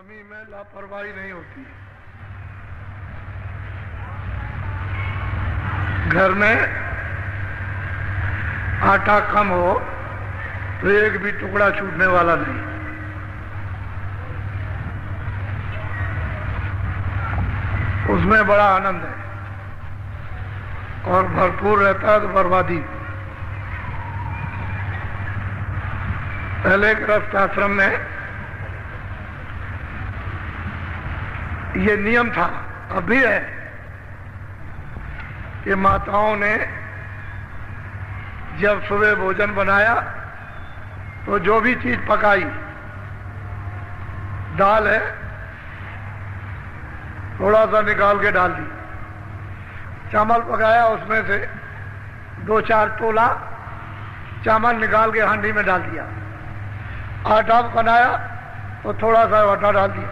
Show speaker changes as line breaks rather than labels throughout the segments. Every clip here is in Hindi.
कमी में लापरवाही नहीं होती। घर में आटा कम हो तो एक भी टुकड़ा छूटने वाला नहीं। उसमें बड़ा आनंद है और भरपूर रहता है तो बर्बादी। पहले गृहस्थ आश्रम में ये नियम था, अब भी है, कि माताओं ने जब सुबह भोजन बनाया तो जो भी चीज पकाई, दाल है थोड़ा सा निकाल के डाल दी, चावल पकाया उसमें से 2-4 टोला चावल निकाल के हांडी में डाल दिया, आटा बनाया तो थोड़ा सा आटा डाल दिया।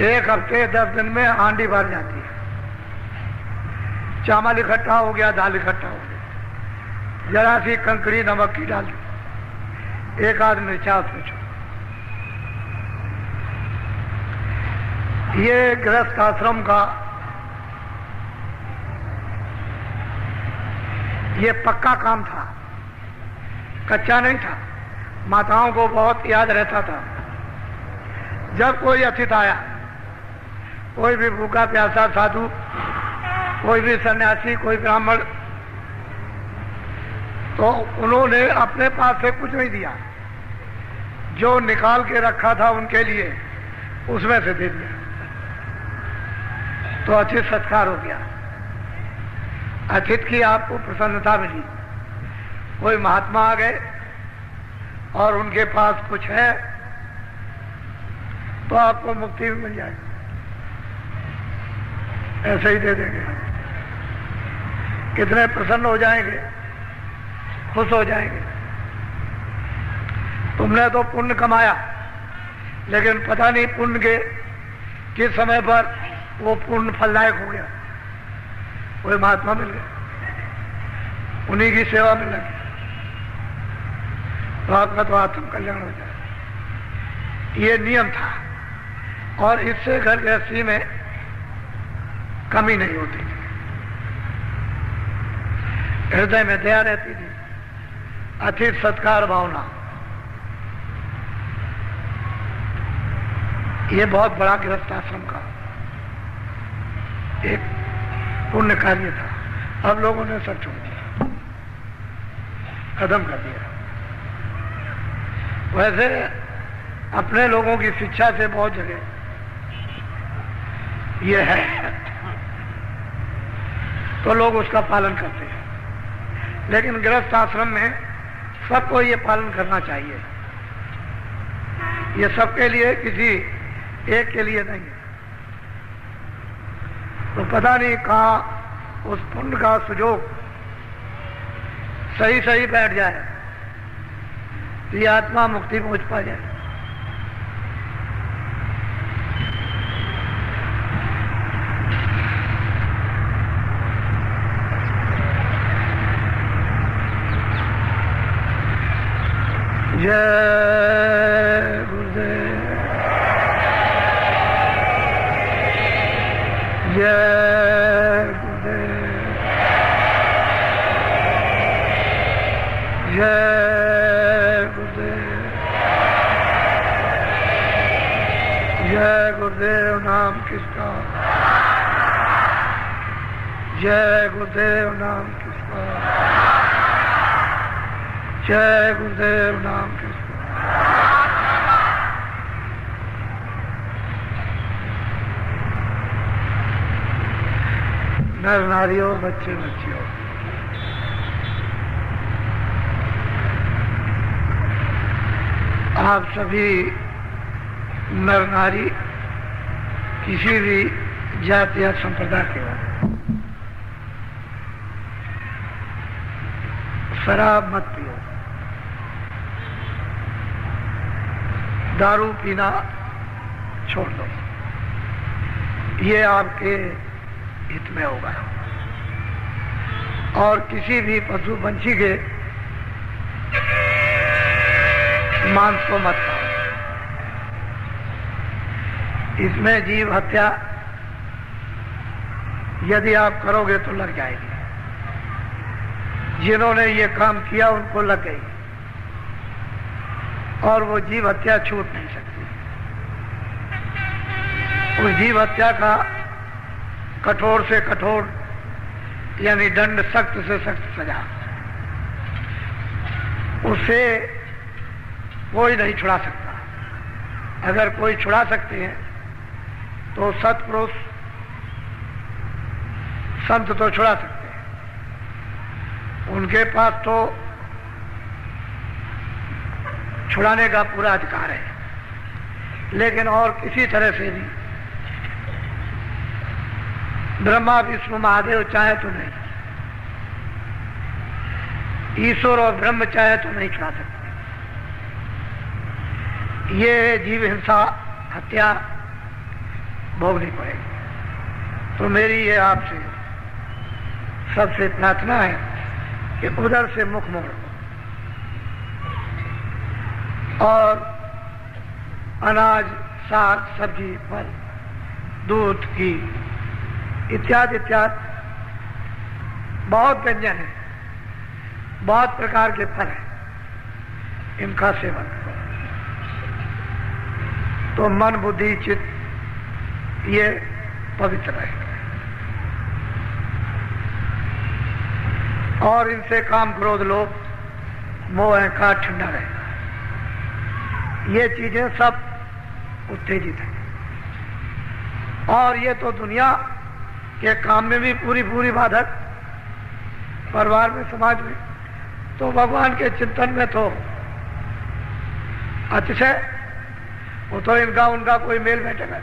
1 हफ्ते 10 दिन में हांडी भर जाती है। चावल इकट्ठा हो गया, दाल इकट्ठा हो गया, जरा सी कंकड़ी नमक की डाल दी, 1 आध मिर्चा उसमें छोड़। ये गृहस्थ आश्रम का ये पक्का काम था, कच्चा नहीं था। माताओं को बहुत याद रहता था, जब कोई अतिथि आया, कोई भी भूखा प्यासा साधु, कोई भी सन्यासी, कोई ब्राह्मण, तो उन्होंने अपने पास से कुछ नहीं दिया, जो निकाल के रखा था उनके लिए उसमें से दे दिया, तो अतिथि सत्कार हो गया। अतिथि की आपको प्रसन्नता मिली। कोई महात्मा आ गए और उनके पास कुछ है तो आपको मुक्ति भी मिल जाएगी, ऐसे ही दे देंगे। कितने प्रसन्न हो जाएंगे, खुश हो जाएंगे। तुमने तो पुण्य कमाया, लेकिन पता नहीं पुण्य के किस समय पर वो पुण्य फलदायक हो गया। कोई महात्मा मिल गया, उन्हीं की सेवा में लगे तो आपका तो आत्म कल्याण हो जाए। ये नियम था और इससे घर गृहस्थी में कमी नहीं होती थी। हृदय में दया रहती थी, अतिथि सत्कार भावना। ये बहुत बड़ा गृहस्थ आश्रम का एक पुण्य कार्य था। अब लोगों ने सब छोड़ दिया, खत्म कर दिया। वैसे अपने लोगों की शिक्षा से बहुत जगह ये है तो लोग उसका पालन करते हैं, लेकिन गृहस्थ आश्रम में सबको ये पालन करना चाहिए। ये सबके लिए, किसी एक के लिए नहीं है। तो पता नहीं कहाँ उस पुण्य का सुजोग सही सही बैठ जाए, ये आत्मा मुक्ति पहुंच पा जाए। जय गुरुदेव, जय गुरुदेव, जय गुरुदेव, जय गुरुदेव नाम किसका, जय गुरुदेव नाम किसका, जय गुरुदेव नाम किसका। नर नारियों, बच्चे बच्चियों, आप सभी नर नारी किसी भी जाति या संप्रदाय के हो, शराब मत पियो, दारू पीना छोड़ दो, ये आपके हित में होगा। और किसी भी पशु पंछी के मांस को मत खाओ। इसमें जीव हत्या यदि आप करोगे तो लग जाएगी। जिन्होंने ये काम किया उनको लग गई और वो जीव हत्या छूट नहीं सकती। उस जीव हत्या का कठोर से कठोर यानी दंड, सख्त से सख्त सजा, उसे कोई नहीं छुड़ा सकता। अगर कोई छुड़ा सकते हैं तो सत्पुरुष संत तो छुड़ा सकते हैं, उनके पास तो छुड़ाने का पूरा अधिकार है। लेकिन और किसी तरह से भी ब्रह्मा विष्णु महादेव चाहे तो नहीं, ईश्वर और ब्रह्म चाहे तो नहीं छुड़ा सकते। ये जीव हिंसा हत्या भोगनी पड़ेगी। तो मेरी ये आपसे सबसे प्रार्थना है कि उधर से मुख मोड़ो और अनाज, साग, सब्जी, फल, दूध, घी इत्यादि इत्यादि बहुत व्यंजन है, बहुत प्रकार के फल हैं, इनका सेवन करो तो मन, बुद्धि, चित्त ये पवित्र रहेगा और इनसे काम, क्रोध, लोभ, मोह, अहंकार ठंडा रहेगा। ये चीजें सब उत्तेजित हैं और ये तो दुनिया के काम में भी पूरी पूरी बाधक, परिवार में, समाज में, तो भगवान के चिंतन में तो अतिशय, वो तो इनका उनका कोई मेल बैठेगा।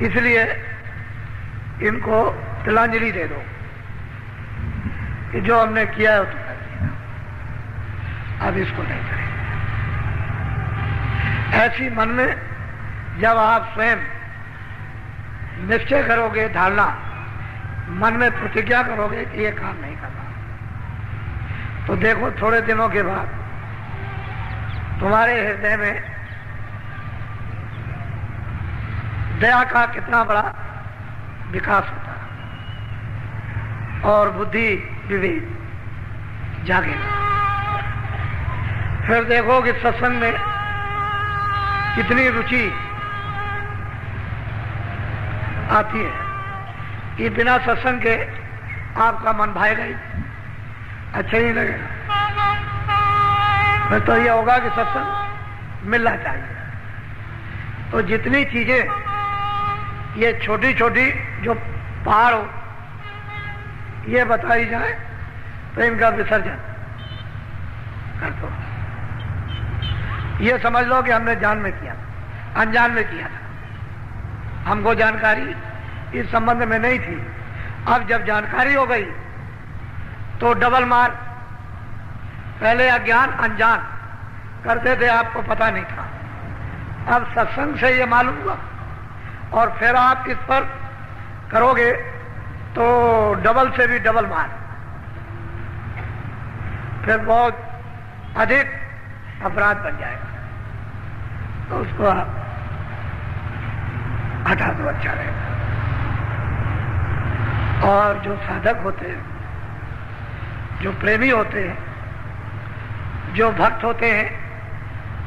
इसलिए इनको तिलांजलि दे दो कि जो हमने किया है वो तो कर दिया, अब इसको नहीं करें। ऐसी मन में जब आप स्वयं निश्चय करोगे, धारणा मन में प्रतिज्ञा करोगे कि ये काम नहीं करना, तो देखो थोड़े दिनों के बाद तुम्हारे हृदय में दया का कितना बड़ा विकास होता है और बुद्धि, विवेक जागेगा। फिर देखो कि सत्संग में कितनी रुचि आती है कि बिना सत्संग के आपका मन भाएगा ही, अच्छा ही लगेगा। फिर तो यह होगा कि सत्संग मिलना चाहिए। तो जितनी चीजें ये छोटी छोटी जो पहाड़ हो ये बताई जाए तो इनका विसर्जन कर दो। ये समझ लो कि हमने जान में किया, अनजान में किया था, हमको जानकारी इस संबंध में नहीं थी। अब जब जानकारी हो गई तो डबल मार। पहले अज्ञान, अनजान करते थे, आपको पता नहीं था। अब सत्संग से ये मालूम हुआ और फिर आप इस पर करोगे तो डबल से भी डबल मार, फिर बहुत अधिक अपराध बन जाएगा। तो उसको आप हटा दो, अच्छा रहेगा। और जो साधक होते हैं, जो प्रेमी होते हैं, जो भक्त होते हैं,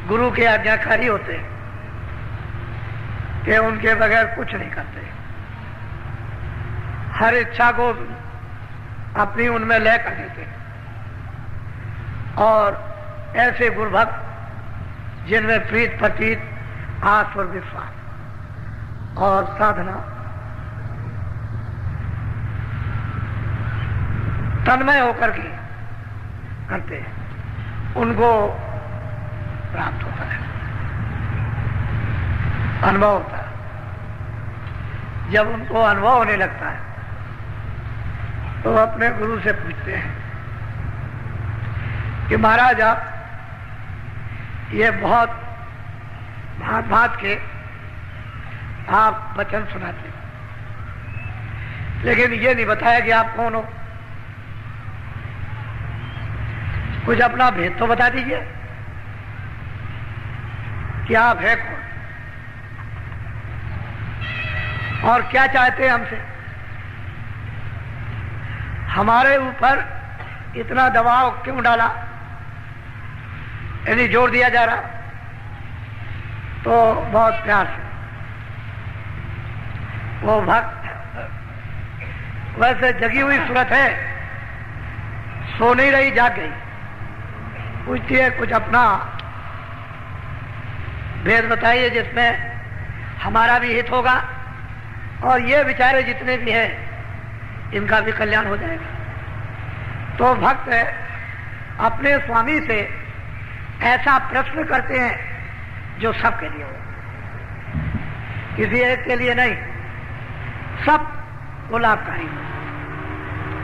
गुरु के आज्ञाकारी होते हैं कि उनके बगैर कुछ नहीं करते, हर इच्छा को अपनी उनमें लय कर देते हैं। और ऐसे गुरु भक्त जिनमें प्रीत, प्रतीत, आस और विश्वास और साधना तन्मय होकर के करते हैं, उनको प्राप्त होता है, अनुभव होता है। जब उनको अनुभव होने लगता है तो अपने गुरु से पूछते हैं कि महाराज आप ये बहुत भांत भांत के आप वचन सुनाते, लेकिन ये नहीं बताया कि आप कौन हो, कुछ अपना भेद तो बता दीजिए। कि आप है कौन और क्या चाहते हैं हमसे, हमारे ऊपर इतना दबाव क्यों डाला, यदि जोर दिया जा रहा तो बहुत प्यार से वो भक्त, वैसे जगी हुई सूरत है, सो नहीं रही, जाग गई, पूछती है कुछ अपना भेद बताइए जिसमें हमारा भी हित होगा और ये बेचारे जितने भी हैं इनका भी कल्याण हो जाएगा। तो भक्त अपने स्वामी से ऐसा प्रश्न करते हैं जो सबके लिए हो, किसी एक के लिए नहीं, सब को लाभकारी हो।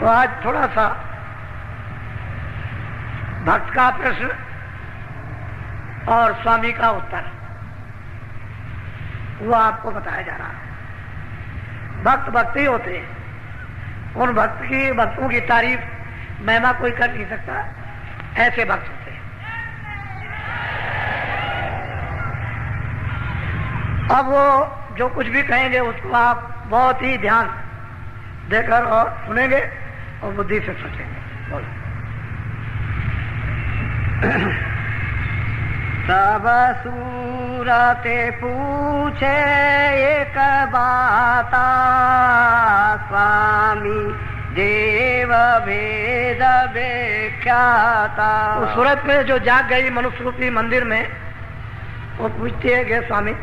तो आज थोड़ा सा भक्त का प्रश्न और स्वामी का उत्तर वो आपको बताया जा रहा है। भक्त भक्ति होते हैं, उन भक्तों की तारीफ महिमा कोई कर नहीं सकता, ऐसे भक्त होते हैं। अब वो जो कुछ भी कहेंगे उसको आप बहुत ही ध्यान देकर और सुनेंगे और बुद्धि से सोचेंगे। बोलो।
सब सूरते पूछे एक बाता, स्वामी देव भेद व्याख्याता।
उस सूरत में जो जाग गई मनुष्य रूपी मंदिर में, वो पूछती है कि स्वामी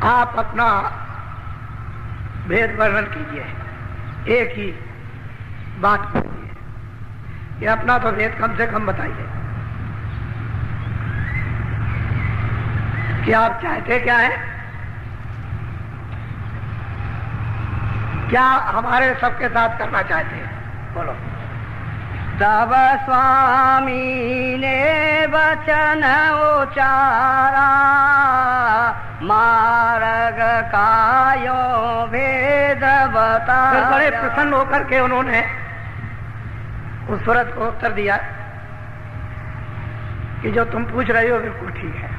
आप अपना भेद वर्णन कीजिए, एक ही बात कीजिए कि अपना तो भेद कम से कम बताइए कि आप चाहते क्या है, क्या हमारे सबके साथ करना चाहते हैं, बोलो।
तब स्वामी ने वचन उचारा, मार्ग कायो भेद बताया।
फिर बड़े प्रसन्न होकर के उन्होंने उस सूरत को उत्तर दिया कि जो तुम पूछ रही हो बिल्कुल ठीक है।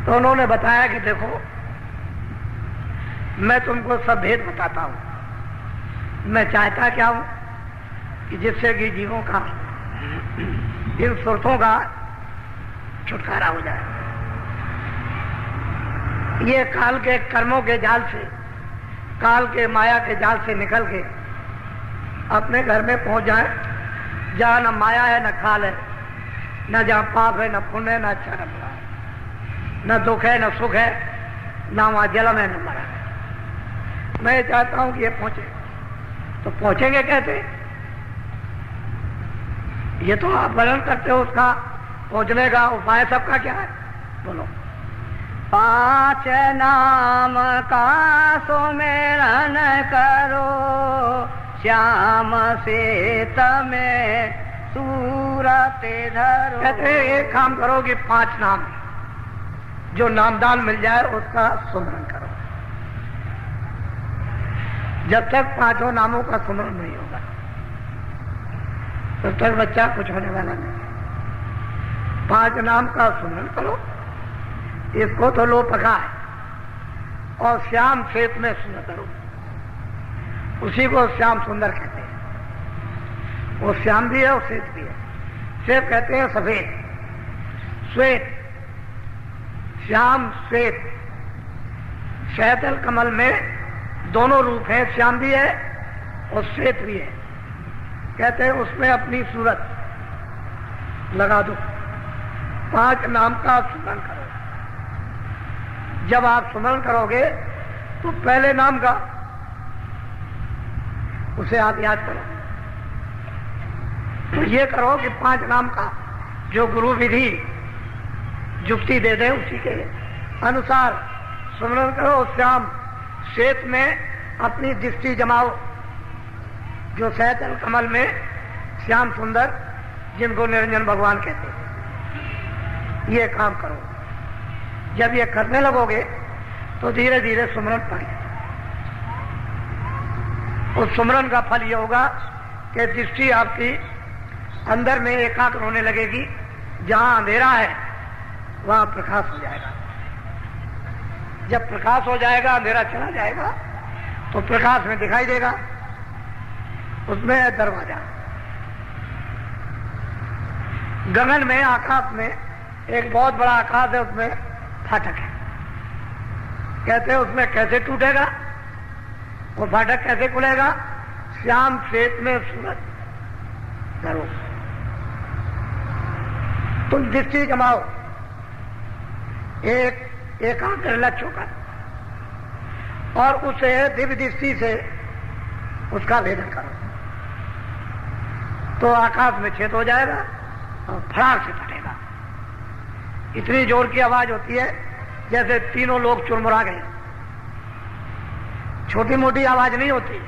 तो उन्होंने बताया कि देखो मैं तुमको सब भेद बताता हूं, मैं चाहता क्या हूं कि जिससे कि जीवों का इन सुरतों का छुटकारा हो जाए, ये काल के कर्मों के जाल से, काल के माया के जाल से निकल के अपने घर में पहुंच जाए जहां न माया है न काल है, न जहां पाप है न पुण्य है, न अच्छा न बुरा है, न दुख है न सुख है, न वहां जन्म है न मरण है। मैं चाहता हूं कि ये पहुंचे। तो पहुंचेंगे कैसे, ये तो आप वर्णन करते हो, उसका पहुंचने का उपाय सबका क्या है, बोलो।
5 नाम का सुमिरन करो, श्याम से तमें सूरत धरो।
कहते हैं एक काम करो कि 5 नाम जो नामदान मिल जाए उसका सुमरन करो। जब तक 5 नामों का सुमरन नहीं होगा तब तक बच्चा कुछ होने वाला नहीं। 5 नाम का सुमरन करो, इसको तो लो पका है, और श्याम श्वेत में सुंदर करो, उसी को श्याम सुंदर कहते हैं। वो श्याम भी है और श्वेत भी है। श्वेत कहते हैं सफेद, श्वेत, श्याम श्वेत। शहतल कमल में दोनों रूप हैं, श्याम भी है और श्वेत भी है। कहते हैं उसमें अपनी सूरत लगा दो, 5 नाम का स्मरण करो। जब आप स्मरण करोगे तो पहले नाम का उसे आप याद करो। तो ये करो कि 5 नाम का जो गुरु विधि जुक्ति दे दे उसी के अनुसार स्मरण करो। श्याम श्वेत में अपनी दृष्टि जमाओ, जो सहतल कमल में श्याम सुंदर, जिनको निरंजन भगवान कहते हैं। ये काम करो। जब ये करने लगोगे तो धीरे धीरे सुमरन पाएंगे। उस सुमरन का फल ये होगा कि दृष्टि आपकी अंदर में एकाग्र होने लगेगी। जहां अंधेरा है वहां प्रकाश हो जाएगा। जब प्रकाश हो जाएगा, अंधेरा चला जाएगा, तो प्रकाश में दिखाई देगा, उसमें है दरवाजा। गगन में, आकाश में एक बहुत बड़ा आकाश है, उसमें फाटक है। कहते हैं उसमें कैसे टूटेगा, वो फाटक कैसे खुलेगा? श्याम श्वेत में सूरज धरो, तुम दृष्टि जमाओ, एक एकाग्र लक्ष्य होकर, और उसे दिव्य दृष्टि से उसका भेदन करो, तो आकाश में छेद हो जाएगा और फड़ाक से फटेगा। इतनी जोर की आवाज होती है जैसे तीनों लोग चुरमुरा गए। छोटी मोटी आवाज नहीं होती,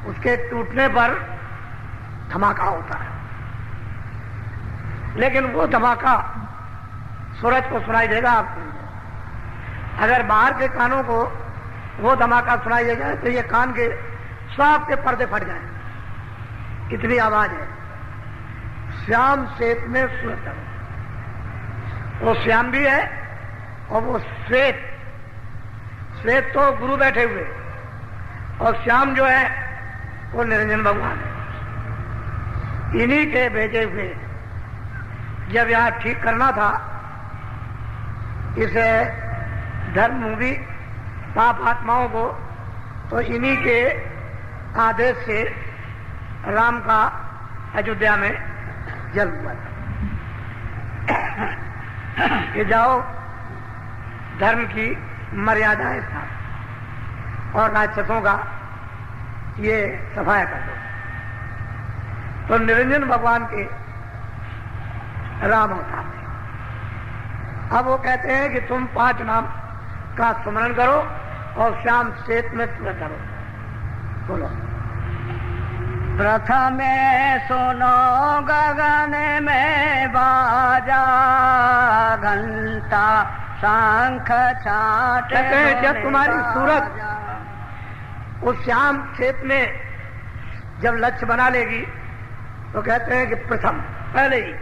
उसके टूटने पर धमाका होता है। लेकिन वो धमाका सूरज को सुनाई देगा आपको। अगर बाहर के कानों को वो धमाका सुनाई दे जाए तो ये कान के सब के पर्दे फट जाए, इतनी आवाज है। श्याम श्वेत में सूरज धरो, वो श्याम भी है और वो श्वेत, श्वेत तो गुरु बैठे हुए, और श्याम जो है वो निरंजन भगवान है। इन्हीं के भेजे हुए जब यहां ठीक करना था इसे धर्म मूवी पाप आत्माओं को, तो इन्हीं के आदेश से राम का अयोध्या में जन्म हुआ था कि जाओ धर्म की मर्यादाएं स्थापित और राक्षसों का ये सफाया कर दो। तो निरंजन भगवान के राम अवतार थे। अब वो कहते हैं कि तुम 5 नाम का स्मरण करो और श्याम श्वेत में सूरज धरो। बोलो।
प्रथमे सुनो गगन में बाजा, घंटा शंख छाट।
कहते हैं जब तुम्हारी सूरज उस श्याम श्वेत में जब लक्ष्य बना लेगी तो कहते हैं कि प्रथम पहले ही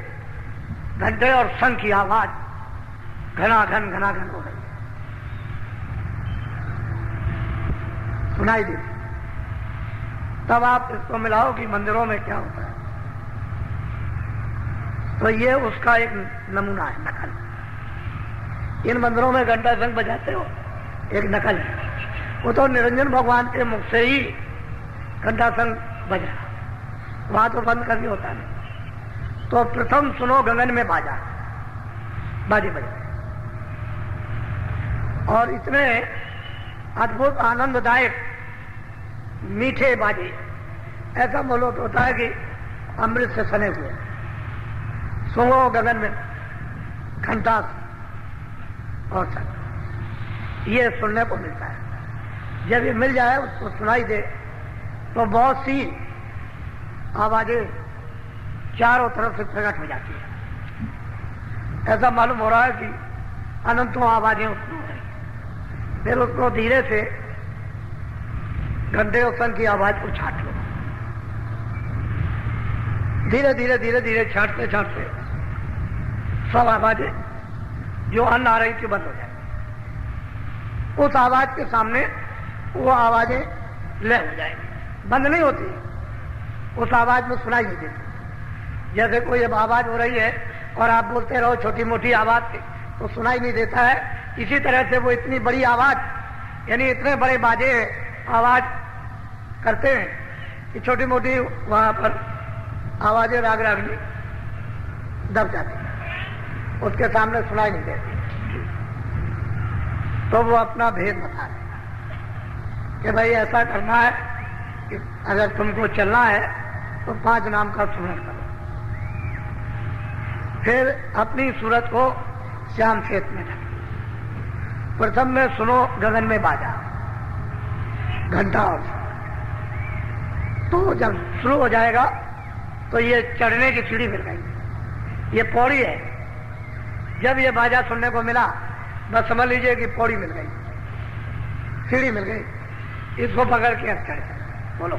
घंटे और शंख की आवाज घनाघन हो गई, सुनाई दी। तब आप इसको मिलाओ कि मंदिरों में क्या होता है। तो ये उसका एक नमूना है, नकल। इन मंदिरों में घंटा शंख बजाते हो, एक नकल है। वो तो निरंजन भगवान के मुख से ही घंटा शंख बज रहा, वहां तो बंद करनी होता नहीं। तो प्रथम सुनो गगन में बाजा, बाजे बजे, और इतने अद्भुत आनंददायक मीठे बाजे, ऐसा मालूम होता है कि अमृत से सने हुए। सुनो गगन में घंटा और शंख, ये सुनने को मिलता है। जब ये मिल जाए, उसको सुनाई दे, तो बहुत सी आवाजें चारों तरफ से प्रकट हो जाती है। ऐसा मालूम हो रहा है कि अनंतों आवाजें उत्पन्न हो रही। फिर उसको धीरे से घंटे और शंख की आवाज को छाट लो, धीरे धीरे धीरे धीरे छाटते छाटते सब आवाजें जो अन्न आ रही थी बंद हो जाए। उस आवाज के सामने वो आवाजें लय हो जाएंगी, बंद नहीं होती, उस आवाज में सुनाई नहीं देती। जैसे कोई अब आवाज हो रही है और आप बोलते रहो छोटी मोटी आवाज से, तो सुनाई नहीं देता है। इसी तरह से वो इतनी बड़ी आवाज, यानी इतने बड़े बाजे आवाज करते हैं कि छोटी मोटी वहां पर आवाजें राग रागनी दब जाती है, उसके सामने सुनाई नहीं देती। तो वो अपना भेद बता रहे कि भाई ऐसा करना है कि अगर तुमको चलना है तो 5 नाम का स्मरण करो। फिर अपनी सूरत को श्याम श्वेत में ढको। प्रथम में सुनो गगन में बाजा, घंटा और शंख। तो जब शुरू हो जाएगा तो ये चढ़ने की सीढ़ी मिल गई, ये पौड़ी है। जब ये बाजा सुनने को मिला, बस समझ लीजिए कि पौड़ी मिल गई, सीढ़ी मिल गई, इसको पकड़ के अब चढ़। बोलो।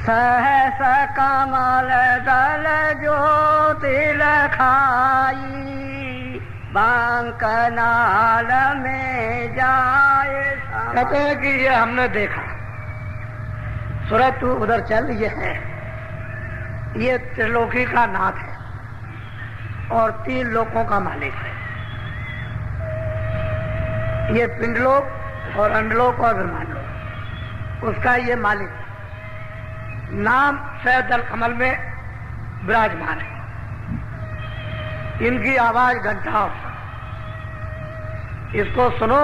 सहस कमल दल ज्योति लखाई, बांकनाल में जाए।
कहते हैं कि ये हमने देखा, सूरज तू उधर चल, ये है, ये त्रिलोकी का नाथ है और 3 लोकों का मालिक है। ये पिंडलोक और अंडलोक और ब्रह्मांडलोक, उसका ये मालिक नाम सैदल कमल में विराजमान है। इनकी आवाज घंटा, इसको सुनो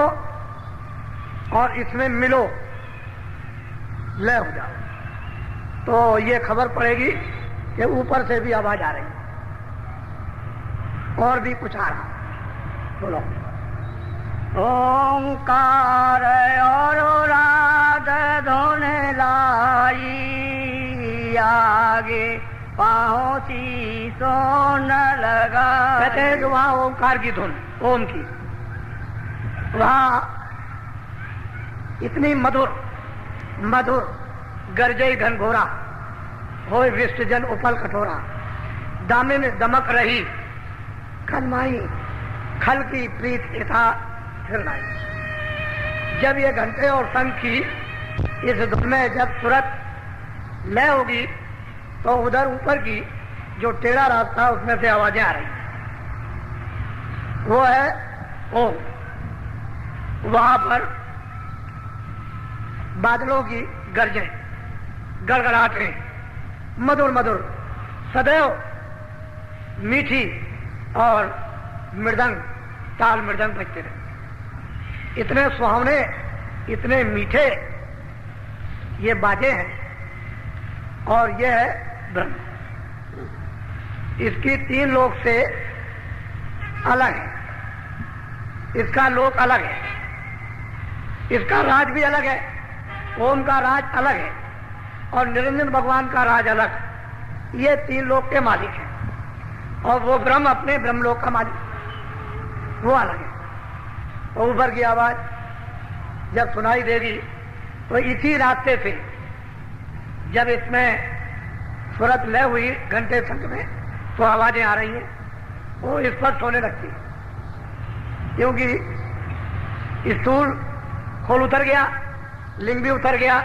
और इसमें मिलो, लय हो जाओ, तो ये खबर पड़ेगी कि ऊपर से भी आवाज आ रही है और भी कुछ आ रहा। बोलो
ओंकार और राग धुन लाई, आगे पहुंची सोन लगा।
कहते हैं कि वहां ओंकार की धुन, ओम की, वहां इतनी मधुर मधुर गरजई घनघोरा, होय विष्टजन उपल कठोरा, दामिन दमक रही खनमाई, खल की प्रीत यथा फिर लाई। जब ये घंटे और शंख की इस धुन में जब सूरत लय होगी तो उधर ऊपर की जो टेढ़ा रास्ता उसमें से आवाजें आ रही, वो है ओम। वहां पर बादलों की गर्जें, गड़गड़ाहटें, मधुर मधुर सदैव मीठी और मृदंग, ताल मृदंग बजते रहे। इतने सुहावने, इतने मीठे ये बाजे हैं और ये है ब्रह्म। इसकी 3 लोक से अलग है, इसका लोक अलग है, इसका राज भी अलग है, ओम का राज अलग है और निरंजन भगवान का राज अलग। ये 3 लोक के मालिक हैं और वो ब्रह्म अपने ब्रह्मलोक का मालिक, वो अलग है। तो ऊपर की आवाज जब सुनाई देगी तो इसी रास्ते से जब इसमें सूरत लय हुई घंटे शंख में तो आवाजें आ रही हैं, वो स्पष्ट होने लगती, क्योंकि स्थूल खोल उतर गया, लिंग भी उतर गया,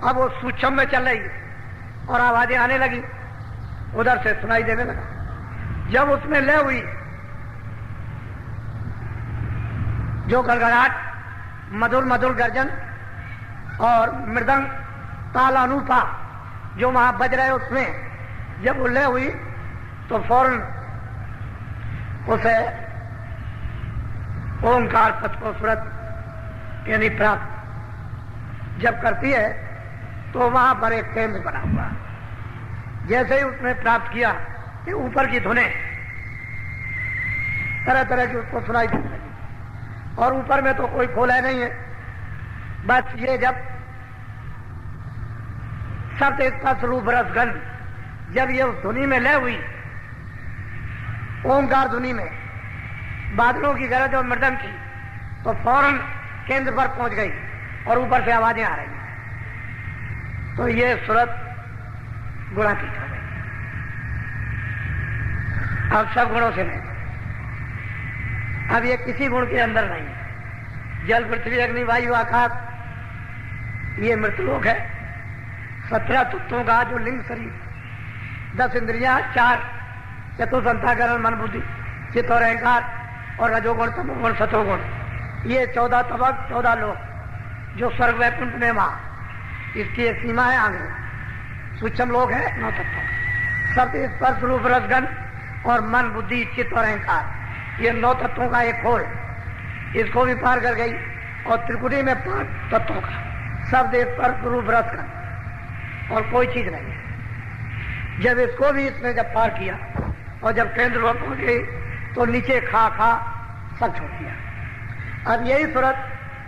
अब वो सूक्ष्म में चल रही है और आवाजें आने लगी, उधर से सुनाई देने लगा। जब उसमें लय हुई, जो गड़गड़ाहट, मधुर मधुर गर्जन और मृदंग ताल अनुपा जो वहां बज रहे, उसमें जब वो लय हुई तो फौरन उसे ओंकार पद को सूरत यानी प्राप्त जब करती है तो वहां पर एक केंद्र बना हुआ। जैसे ही उसने प्राप्त किया कि ऊपर की धुनें तरह तरह की उसको सुनाई देने लगी और ऊपर में तो कोई खोल है नहीं है, बस ये जब शब्द स्पर्श रूप रस गंध जब ये उस धुनी में लय हुई, ओंकार धुनी में बादलों की गरज और मृदंग की, तो फौरन केंद्र पर पहुंच गई और ऊपर से आवाजें आ रही हैं। तो ये सूरत गुणातीत हो गई। अब सब गुणों से नहीं, अब ये किसी गुण के अंदर नहीं है। जल पृथ्वी अग्नि वायु आकाश ये मृतलोक है। 17 तत्वों का जो लिंग शरीर, 10 इंद्रियां, 4 चतुर्थ अंतःकरण मन बुद्धि चित्त और अहंकार और रजोगुण तमोगुण सतोगुण, ये 14 तबक 14 लोक जो स्वर्ग वैकुंठ में वहां इसकी एक सीमा है आगे। सूक्ष्म लोक है 9 तत्वों, शब्द स्पर्श रूप रसगन और मन बुद्धि चित्त और अहंकार, ये 9 तत्वों का एक खोल, इसको भी पार कर गई। और त्रिकुटी में 5 तत्वों का शब्द स्पर्श रूप रसगन और कोई चीज नहीं है। जब इसको भी इसने जब पार किया और जब केंद्र पर पहुंच गई तो नीचे खा खा सब छोड़ दिया। अब यही सूरत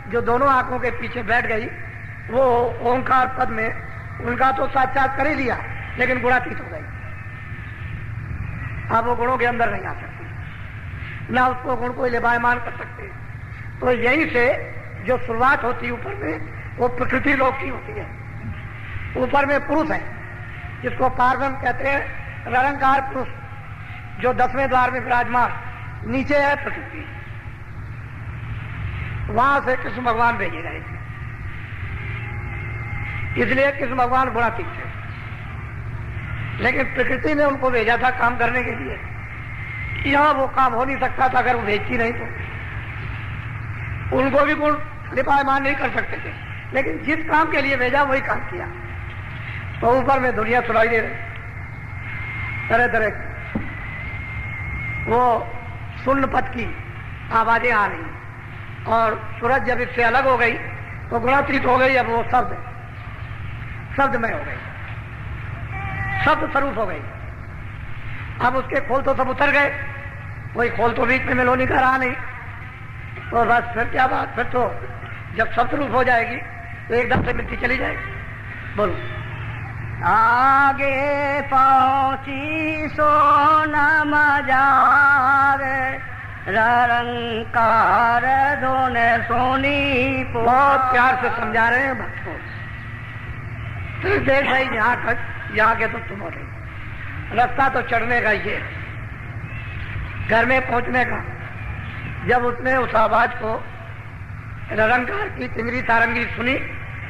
जो दोनों आंखों के पीछे बैठ गई, वो ओंकार पद में उनका तो साक्षात कर ही लिया, लेकिन गुणातीत हो गई। अब वो गुणों के अंदर नहीं आ सकती, ना उसको गुण को लिबायमान कर सकते। तो यहीं से जो शुरुआत होती ऊपर में, वो प्रकृति लोक की होती है। ऊपर में पुरुष है जिसको पार्वम कहते हैं, निरंकार पुरुष जो 10वें द्वार में विराजमान नीचे है प्रकृति, वहां से कृष्ण भगवान भेजे गए थे, इसलिए कृष्ण भगवान गुणातीत थे। लेकिन प्रकृति ने उनको भेजा था काम करने के लिए, यहां वो काम हो नहीं सकता था अगर वो भेजती नहीं तो। उनको भी गुण लिपायमान नहीं कर सकते थे, लेकिन जिस काम के लिए भेजा वही काम किया। तो ऊपर में दुनिया सुनाई दे रही, तरह तरह की वो शून्य पद की आवाजें आ रही, और सूरज जब इससे अलग हो गई तो गुणातीत हो गई। अब वो शब्दमय हो गई, शब्द स्वरूप हो गई। अब उसके खोल तो सब उतर गए, कोई खोल तो बीच में मेलोनी का रहा नहीं। तो बस फिर क्या बात, फिर तो जब शब्द रूप हो जाएगी तो एकदम से मिट्टी चली जाएगी। बोलो।
आगे पहुंची सोनम जार, रंकार धोने सोनी।
बहुत प्यार से समझा रहे हैं भक्तों। तो देख भाई यहाँ के तो तुम हो रही, रास्ता तो चढ़ने का ये, घर में पहुंचने का। जब उसने उस आवाज को रंकार की चिंगरी सारंगी सुनी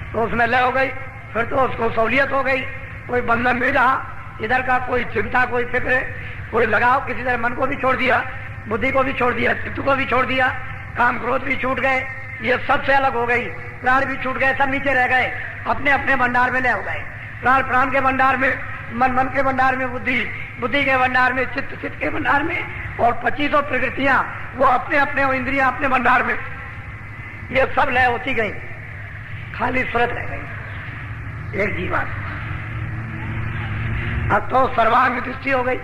तो उसमें लय हो गई। फिर तो उसको सहूलियत हो गई, कोई बंधन नहीं रहा इधर का, कोई चिंता, कोई फिक्र, कोई लगाव। किसी तरह मन को भी छोड़ दिया, बुद्धि को भी छोड़ दिया, चित्त को भी छोड़ दिया, काम क्रोध भी छूट गए, ये सबसे अलग हो गई। प्राण भी छूट गए, सब नीचे रह गए, अपने अपने भंडार में ले हो गए। प्राण प्राण के भंडार में, मन मन के भंडार में, बुद्धि बुद्धि के भंडार में, चित्त चित्त के भंडार में, और 25 प्रकृतियां वो अपने अपने, इंद्रियां अपने भंडार में। ये सब लय होती गई, खाली सूरत रह गई, एक जीवात्मा। अब तो सर्वांग दृष्टि हो गई,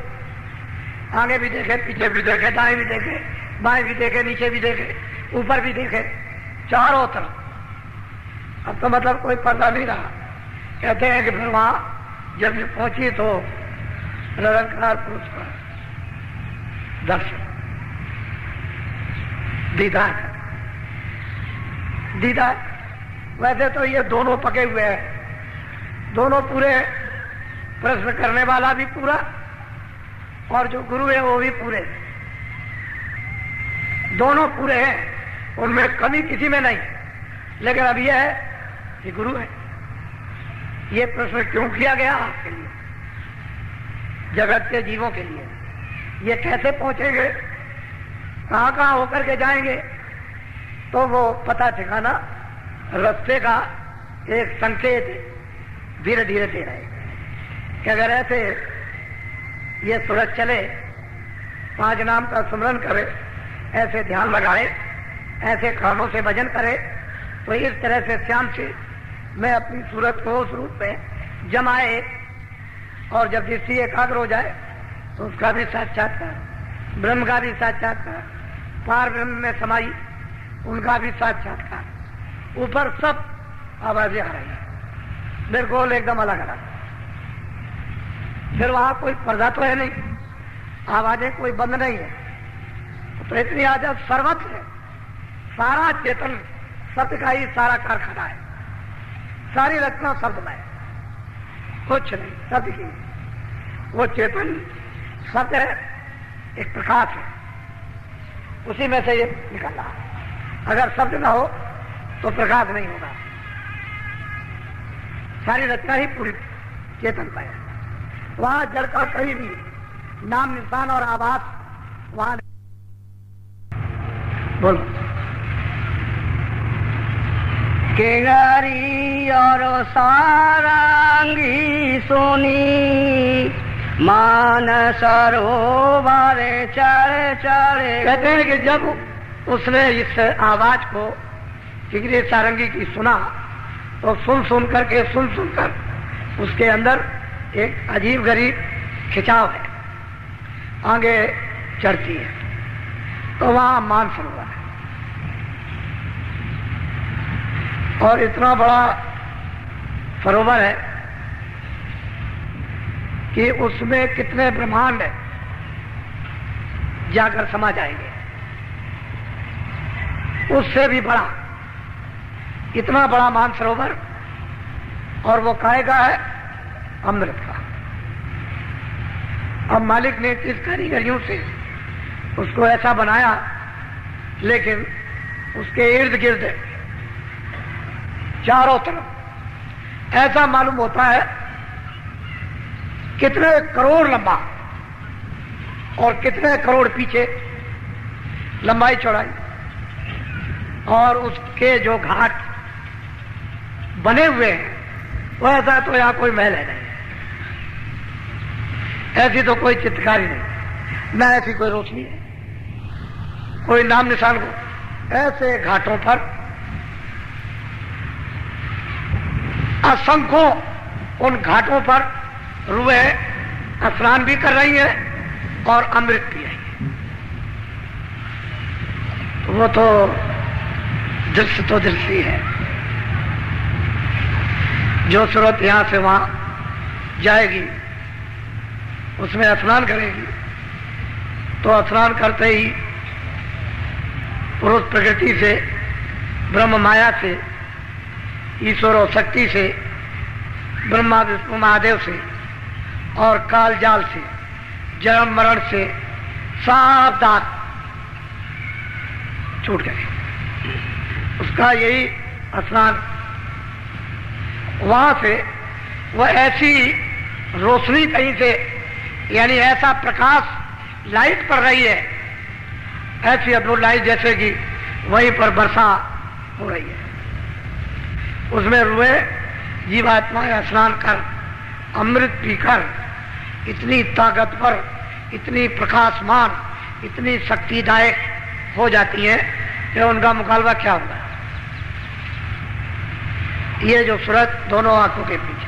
आगे भी देखे, पीछे भी देखे, दाएं भी देखे, बाएं भी देखे, नीचे भी देखे, ऊपर भी देखे, चारों तरफ। अब तो मतलब कोई पर्दा नहीं रहा। कहते हैं कि फिर वहां जब ये पहुंची तो निरंकार पुरुष का दर्शन, दीदार। वैसे तो ये दोनों पके हुए हैं, दोनों पूरे, प्रश्न करने वाला भी पूरा और जो गुरु है वो भी पूरे, दोनों पूरे हैं, उनमें कमी किसी में नहीं। लेकिन अब यह है कि गुरु है। ये प्रश्न क्यों किया गया आपके लिए, जगत के जीवों के लिए? ये कैसे पहुंचेंगे, कहां कहां होकर के जाएंगे? तो वो पता ठिकाना रास्ते का एक संकेत धीरे धीरे दे रहे कि अगर ऐसे ये सूरज चले, 5 नाम का स्मरण करे, ऐसे ध्यान लगाए, ऐसे कानों से भजन करे, तो इस तरह से श्याम से मैं अपनी सूरत को उस रूप में जमाए, और जब दृष्टि एकाग्र हो जाए तो उसका भी साक्षात्कार, ब्रह्म का भी साक्षात्कार, पार ब्रह्म में समाई उनका भी साक्षात्कार। ऊपर सब आवाजें आ रही है, बिल्कुल एकदम अलग अलग। फिर वहां कोई पर्दा तो है नहीं, आवाजें कोई बंद नहीं है, तो इतनी आजाद सर्वत्र है, सारा चेतन सत्य का ही सारा कारखाना है, सारी रचना शब्दमय, कुछ नहीं, सत्य की। वो चेतन सत्य है, एक प्रकाश है, उसी में से ये निकल रहा है। अगर शब्द ना हो तो प्रकाश नहीं होगा। सारी रचना ही पूरी चेतन पर है। वहां जड़ का कहीं भी नाम, निशान और आवाज वहां बोलो।
केगारी और सारंगी सोनी, मान सरोवर चढ़े चढ़े।
कहते हैं कि जब उसने इस आवाज को चिगरी सारंगी की सुना तो सुन सुनकर उसके अंदर एक अजीब गरीब खिंचाव है, आगे चढ़ती है। तो वहां मानसरोवर है, और इतना बड़ा सरोवर है कि उसमें कितने ब्रह्मांड जाकर समा जाएंगे, उससे भी बड़ा, इतना बड़ा मानसरोवर। और वो काहे का है? अमृत का। अब मालिक ने किस कारीगरियों से उसको ऐसा बनाया, लेकिन उसके इर्द गिर्द चारों तरफ ऐसा मालूम होता है कितने करोड़ लंबा और कितने करोड़ पीछे लंबाई चौड़ाई, और उसके जो घाट बने हुए हैं वो ऐसा तो यहां कोई महल है नहीं, ऐसी तो कोई चित्रकारी नहीं, न ऐसी कोई रोशनी है, कोई नाम निशान को। ऐसे घाटों पर असंख्यों उन घाटों पर रूहें स्नान भी कर रही हैं और अमृत पी रही हैं। वो तो दृश्य है। जो सूरत यहां से वहां जाएगी उसमें स्नान करेगी, तो स्नान करते ही पुरुष प्रकृति से, ब्रह्म माया से, ईश्वर और शक्ति से, ब्रह्मा विष्णु महादेव से और काल जाल से, जन्म मरण से सब दाग छूट गए। उसका यही स्नान, वहां से वह ऐसी रोशनी कहीं से, यानी ऐसा प्रकाश लाइट पड़ रही है, ऐसी अद्भुत लाइट जैसे कि वहीं पर वर्षा हो रही है। उसमें रुए जीवात्माएं स्नान कर अमृत पीकर इतनी ताकतवर, इतनी प्रकाशमान, इतनी शक्तिदायक हो जाती हैं कि उनका मुकाबला क्या होगा। ये जो सूरत दोनों आंखों के पीछे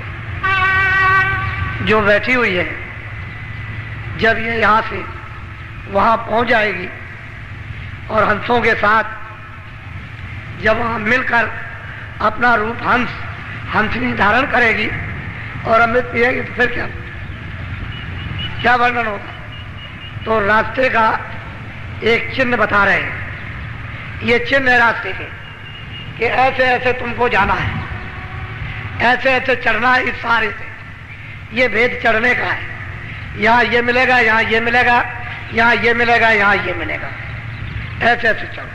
जो बैठी हुई है, जब ये यहां से वहां पहुंच जाएगी और हंसों के साथ जब वहां मिलकर अपना रूप हंसनी धारण करेगी और अमृत पिएगी, तो फिर क्या वर्णन होगा। तो रास्ते का एक चिन्ह बता रहे हैं, ये चिन्ह है रास्ते के कि ऐसे ऐसे तुमको जाना है, ऐसे ऐसे चढ़ना है, इस सहारे से ये भेद चढ़ने का है। यहाँ ये मिलेगा, यहाँ ये मिलेगा, यहाँ ये मिलेगा, यहाँ ये मिलेगा, ऐसे ऐसे चढ़।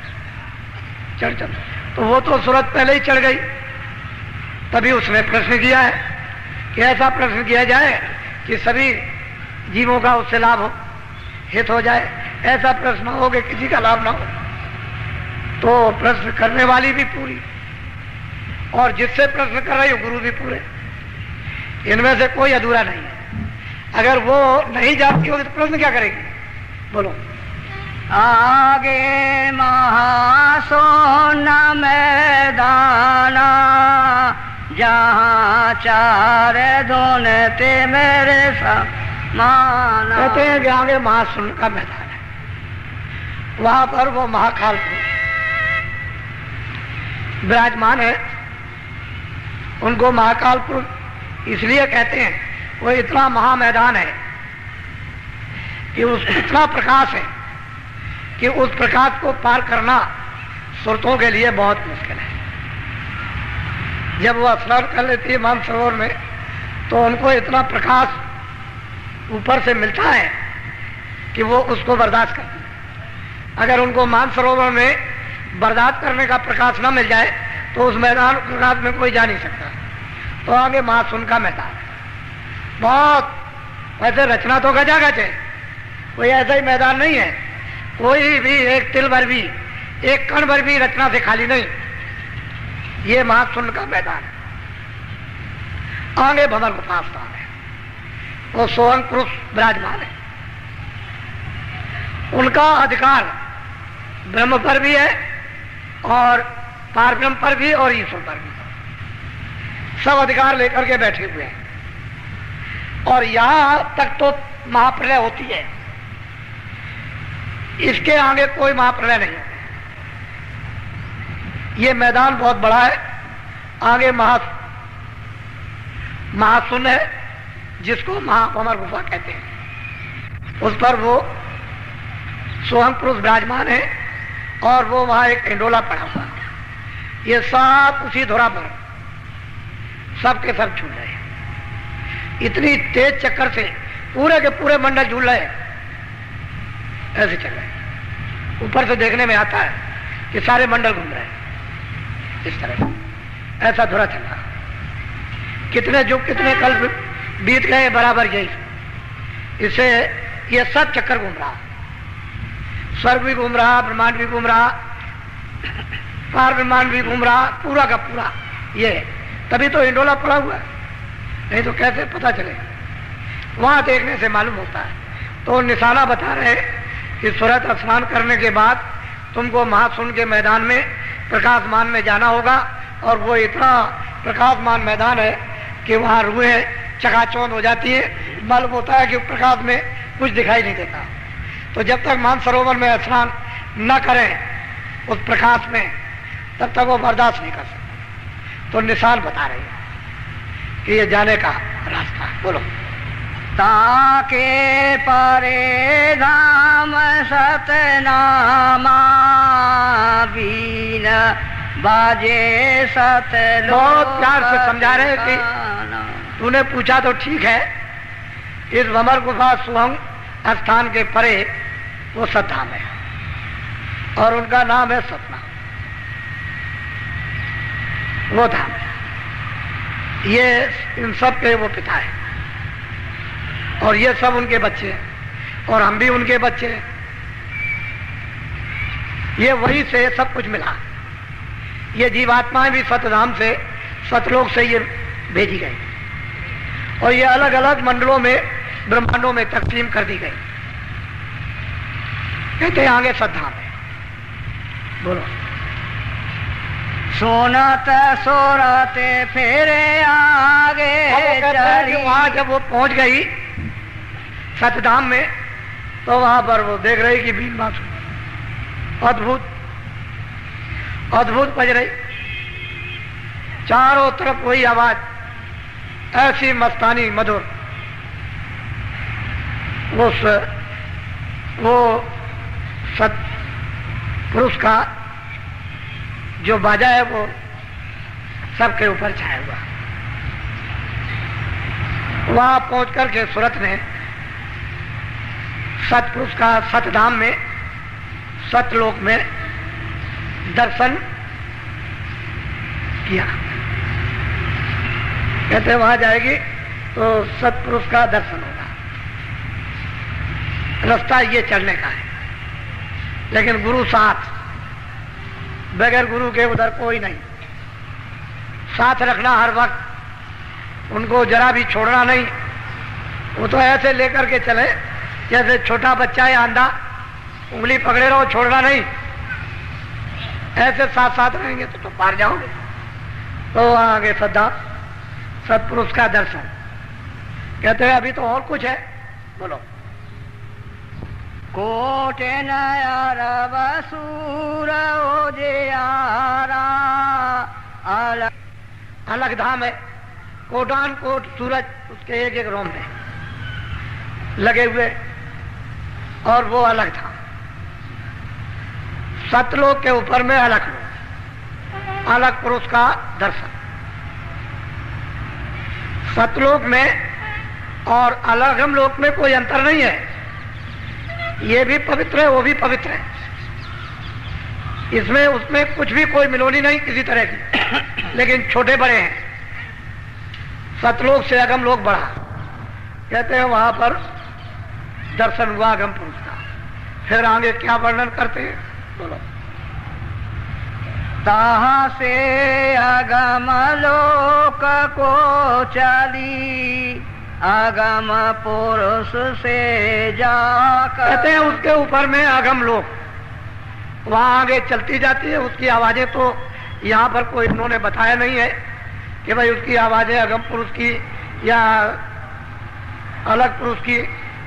तो वो तो सूरत पहले ही चढ़ गई, तभी उसने प्रश्न किया है कि ऐसा प्रश्न किया जाए कि सभी जीवों का उससे लाभ हो, हित हो जाए। ऐसा प्रश्न हो कि किसी का लाभ ना हो। तो प्रश्न करने वाली भी पूरी और जिससे प्रश्न कर रही हो गुरु भी पूरे, इनमें से कोई अधूरा नहीं है। अगर वो नहीं जानती होगी तो प्रश्न क्या करेगी, बोलो।
आगे महासोना मैदाना, जहाँ चार दोने ते मेरे समाना।
कहते हैं कि आगे महासुन का मैदान है, वहां पर वो महाकाल विराजमान है। उनको महाकाल पुरुष इसलिए कहते हैं, वो इतना महा मैदान है कि उस इतना प्रकाश है कि उस प्रकाश को पार करना सुरतों के लिए बहुत मुश्किल है। जब वो स्नान कर लेती है मानसरोवर में, तो उनको इतना प्रकाश ऊपर से मिलता है कि वो उसको बर्दाश्त करती है। अगर उनको मानसरोवर में बर्दाश्त करने का प्रकाश न मिल जाए तो उस मैदान प्रकाश में कोई जा नहीं सकता। तो आगे महासुन का मैदान बहुत, वैसे रचना तो गजागज है, कोई ऐसा ही मैदान नहीं है, कोई भी एक तिल भर भी, एक कण भर भी रचना से खाली नहीं। ये महासुन का मैदान है। आगे भंवर गुफा स्थान है, वो सोहंग पुरुष विराजमान है। उनका अधिकार ब्रह्म पर भी है और पार ब्रह्म पर भी और ईश्वर पर भी, सब अधिकार लेकर के बैठे हुए हैं। और यहां तक तो महाप्रलय होती है, इसके आगे कोई महाप्रलय नहीं है। ये मैदान बहुत बड़ा है। आगे महासुन है, जिसको महाभंवर गुफा कहते हैं। उस पर वो सोहंग पुरुष विराजमान है और वो वहां एक इंडोला पड़ा हुआ है। ये सब उसी धुरा पर सब के सब झूल रहे हैं। इतनी तेज चक्कर से पूरे के पूरे मंडल झूल रहे हैं, ऐसे चल रहे हैं। ऊपर से देखने में आता है कि सारे मंडल घूम रहे हैं इस तरह। ऐसा धुरा चला, कितने युग कितने कल बीत गए, बराबर यही। इससे ये सब चक्कर घूम रहा, स्वर्ग भी घूम रहा, ब्रह्मांड भी घूम रहा, पार ब्रह्मांड भी घूम रहा, पूरा का पूरा ये। तभी तो इंडोला पड़ा हुआ है, नहीं तो कैसे पता चले? वहां देखने से मालूम होता है। तो निशाना बता रहे कि सूरत स्नान करने के बाद तुमको महासुन के मैदान में प्रकाशमान में जाना होगा, और वो इतना प्रकाशमान मैदान है कि वहां रूहें चकाचौंध हो जाती है। मालूम होता है कि प्रकाश में कुछ दिखाई नहीं देता। तो जब तक मानसरोवर में स्नान न करें उस प्रकाश में, तब तक वो बर्दाश्त नहीं कर सकते। तो निशान बता रही है कि ये जाने का रास्ता है। बोलो।
ताके परे धाम सतनामा बीन बाजे सत।
बहुत प्यार से समझा रहे कि तूने पूछा तो ठीक है, इस भंवर गुफा सुहंग स्थान के परे वो सतधाम है, और उनका नाम है सतना। वो धाम है, ये इन सब के वो पिता है, और ये सब उनके बच्चे हैं, और हम भी उनके बच्चे हैं। ये वही से सब कुछ मिला। ये जीवात्माएं भी सतधाम से, सतलोक से ये भेजी गई, और ये अलग अलग मंडलों में, ब्रह्मांडों में तकसीम कर दी गई। कहते हैं आगे सतधाम है। बोलो।
सोनत सोरते फेरे आगे चली।
वहां जब वो पहुंच गई सतधाम में, तो वहां पर वो देख रही कि बीन बांसुरी अद्भुत अद्भुत बज रही, चारों तरफ वही आवाज, ऐसी मस्तानी मधुर। वो सत पुरुष का जो बाजा है वो सबके ऊपर छाया हुआ। वहां पहुंच करके सूरत ने सतपुरुष का सतधाम में, सतलोक में दर्शन किया। कहते वहां जाएगी तो सतपुरुष का दर्शन होगा। रास्ता ये चलने का है, लेकिन गुरु साथ, बगैर गुरु के उधर कोई नहीं। साथ रखना हर वक्त, उनको जरा भी छोड़ना नहीं। वो तो ऐसे लेकर के चले जैसे छोटा बच्चा है अंधा, उंगली पकड़े रहो, छोड़ना नहीं। ऐसे साथ साथ रहेंगे तो पार जाओगे। तो आगे सदा सतपुरुष का दर्शन। कहते हैं अभी तो और कुछ है। बोलो।
कोटे नया बसूर ओजियारा अलग
अलग धाम है। कोटान कोट सूरज उसके एक एक रोम में लगे हुए, और वो अलग था। सतलोक के ऊपर में अलग लोक, अलग पुरुष का दर्शन। सतलोक में और अलग हम लोक में कोई अंतर नहीं है। ये भी पवित्र है, वो भी पवित्र है। इसमें उसमें कुछ भी कोई मिलोनी नहीं किसी तरह की, लेकिन छोटे बड़े हैं। सतलोक से अगम लोक बढ़ा। कहते हैं वहां पर दर्शन हुआ अगम पुरुष का। फिर आगे क्या वर्णन करते हैं? बोलो।
ताहा से अगम लोक को चली, अगम पुरुष से जाकर।
कहते हैं उसके ऊपर में अगम लोक, वहां आगे चलती जाती है। उसकी आवाजें तो यहाँ पर कोई इन्होंने बताया नहीं है कि भाई उसकी आवाजें अगम पुरुष की या अलग पुरुष की।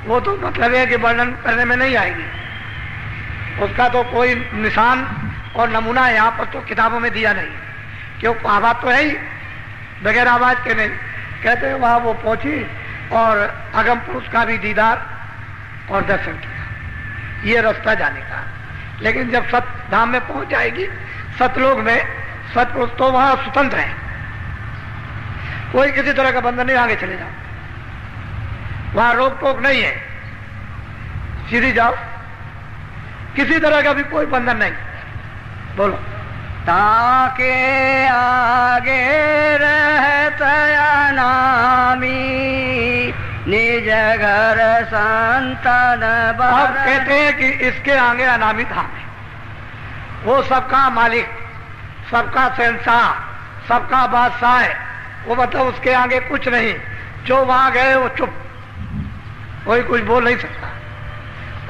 वो तो मतलब है कि वर्णन करने में नहीं आएगी। उसका तो कोई निशान और नमूना यहाँ पर तो किताबों में दिया नहीं, क्योंकि आवाज तो है ही, बगैर आवाज के नहीं। कहते हैं वहां वो पहुंची और अगम पुरुष का भी दीदार और दर्शन किया। ये रास्ता जाने का। लेकिन जब सत धाम में पहुंच जाएगी, सतलोक में, सतपुरुष तो वहां स्वतंत्र है। कोई किसी तरह का बंधन नहीं, आगे चले जाओ, वहां रोक टोक नहीं है, सीधी जाओ। किसी तरह का भी कोई बंधन नहीं। बोलो।
ताके आगे रहत अनामी, निज घर संतन
अब कहते हैं कि इसके आगे अनामी धाम है। वो सबका मालिक, सबका शहंशाह, सबका बादशाह है। वो मतलब उसके आगे कुछ नहीं। जो वहां गए वो चुप, कोई कुछ बोल नहीं सकता।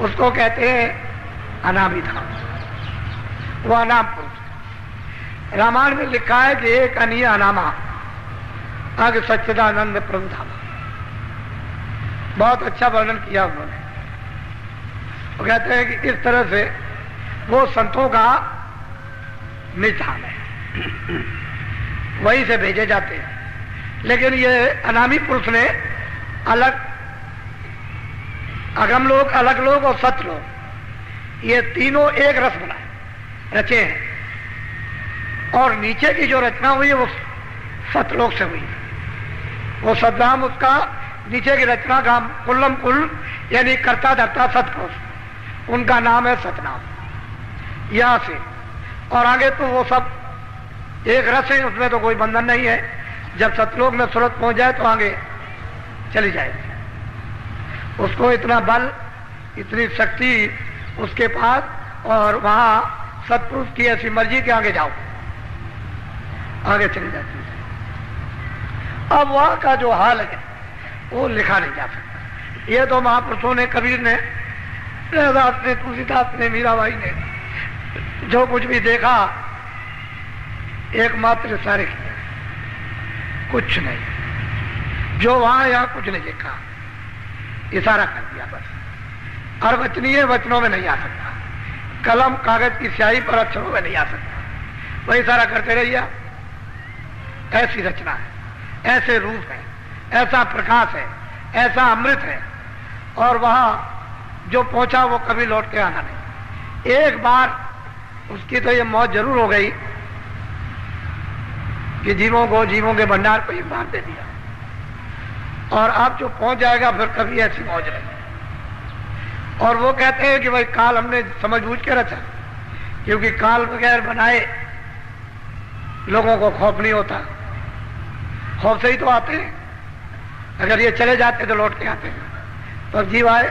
उसको कहते हैं अनामी धाम। वो अनाम पुरुष। रामायण में लिखा है कि एक अनीय अनामा आगे सच्चिदानंद प्रभु धाम। बहुत अच्छा वर्णन किया उन्होंने। वो कहते हैं कि इस तरह से वो संतों का निज धाम है, वहीं से भेजे जाते हैं। लेकिन ये अनामी पुरुष ने अलग, अगम लोग, अलग लोग और सत लोग, ये तीनों एक रस बनाए, रचे हैं। और नीचे की जो रचना हुई है वो सतलोक से हुई है। वो सतनाम, उसका नीचे की रचना का कुल्लम कुल यानी कर्ता धर्ता सतपुरुष, उनका नाम है सतनाम। यहां से और आगे तो वो सब एक रस है, उसमें तो कोई बंधन नहीं है। जब सतलोक में सूरत पहुंच जाए तो आगे चली जाएगी। उसको इतना बल, इतनी शक्ति उसके पास, और वहां सतपुरुष की ऐसी मर्जी के आगे जाओ, आगे चली जाती है। अब वहां का जो हाल है वो लिखा नहीं जा सकता। ये तो महापुरुषों ने, कबीर ने, रविदास ने, तुलसीदास ने, मीराबाई ने जो कुछ भी देखा एकमात्र इशारे किया, कुछ नहीं। जो वहां यहां कुछ नहीं देखा, इशारा कर दिया बस। अर्वचनीय वचनों में नहीं आ सकता, कलम कागज की स्याही पर अक्षरों में नहीं आ सकता। वही इशारा करते रहिए। ऐसी रचना है, ऐसे रूप है, ऐसा प्रकाश है, ऐसा अमृत है। और वहां जो पहुंचा वो कभी लौट के आना नहीं। एक बार उसकी तो ये मौत जरूर हो गई कि जीवों को, जीवों के भंडार को एक बार दे दिया। और अब जो पहुंच जाएगा फिर कभी ऐसी मौज नहीं। और वो कहते हैं कि भाई काल हमने समझ बूझ के रचा, क्योंकि काल बगैर बनाए लोगों को खौफ नहीं होता। खौफ से ही तो आते हैं। अगर ये चले जाते तो लौट के आते हैं। तो जीव आए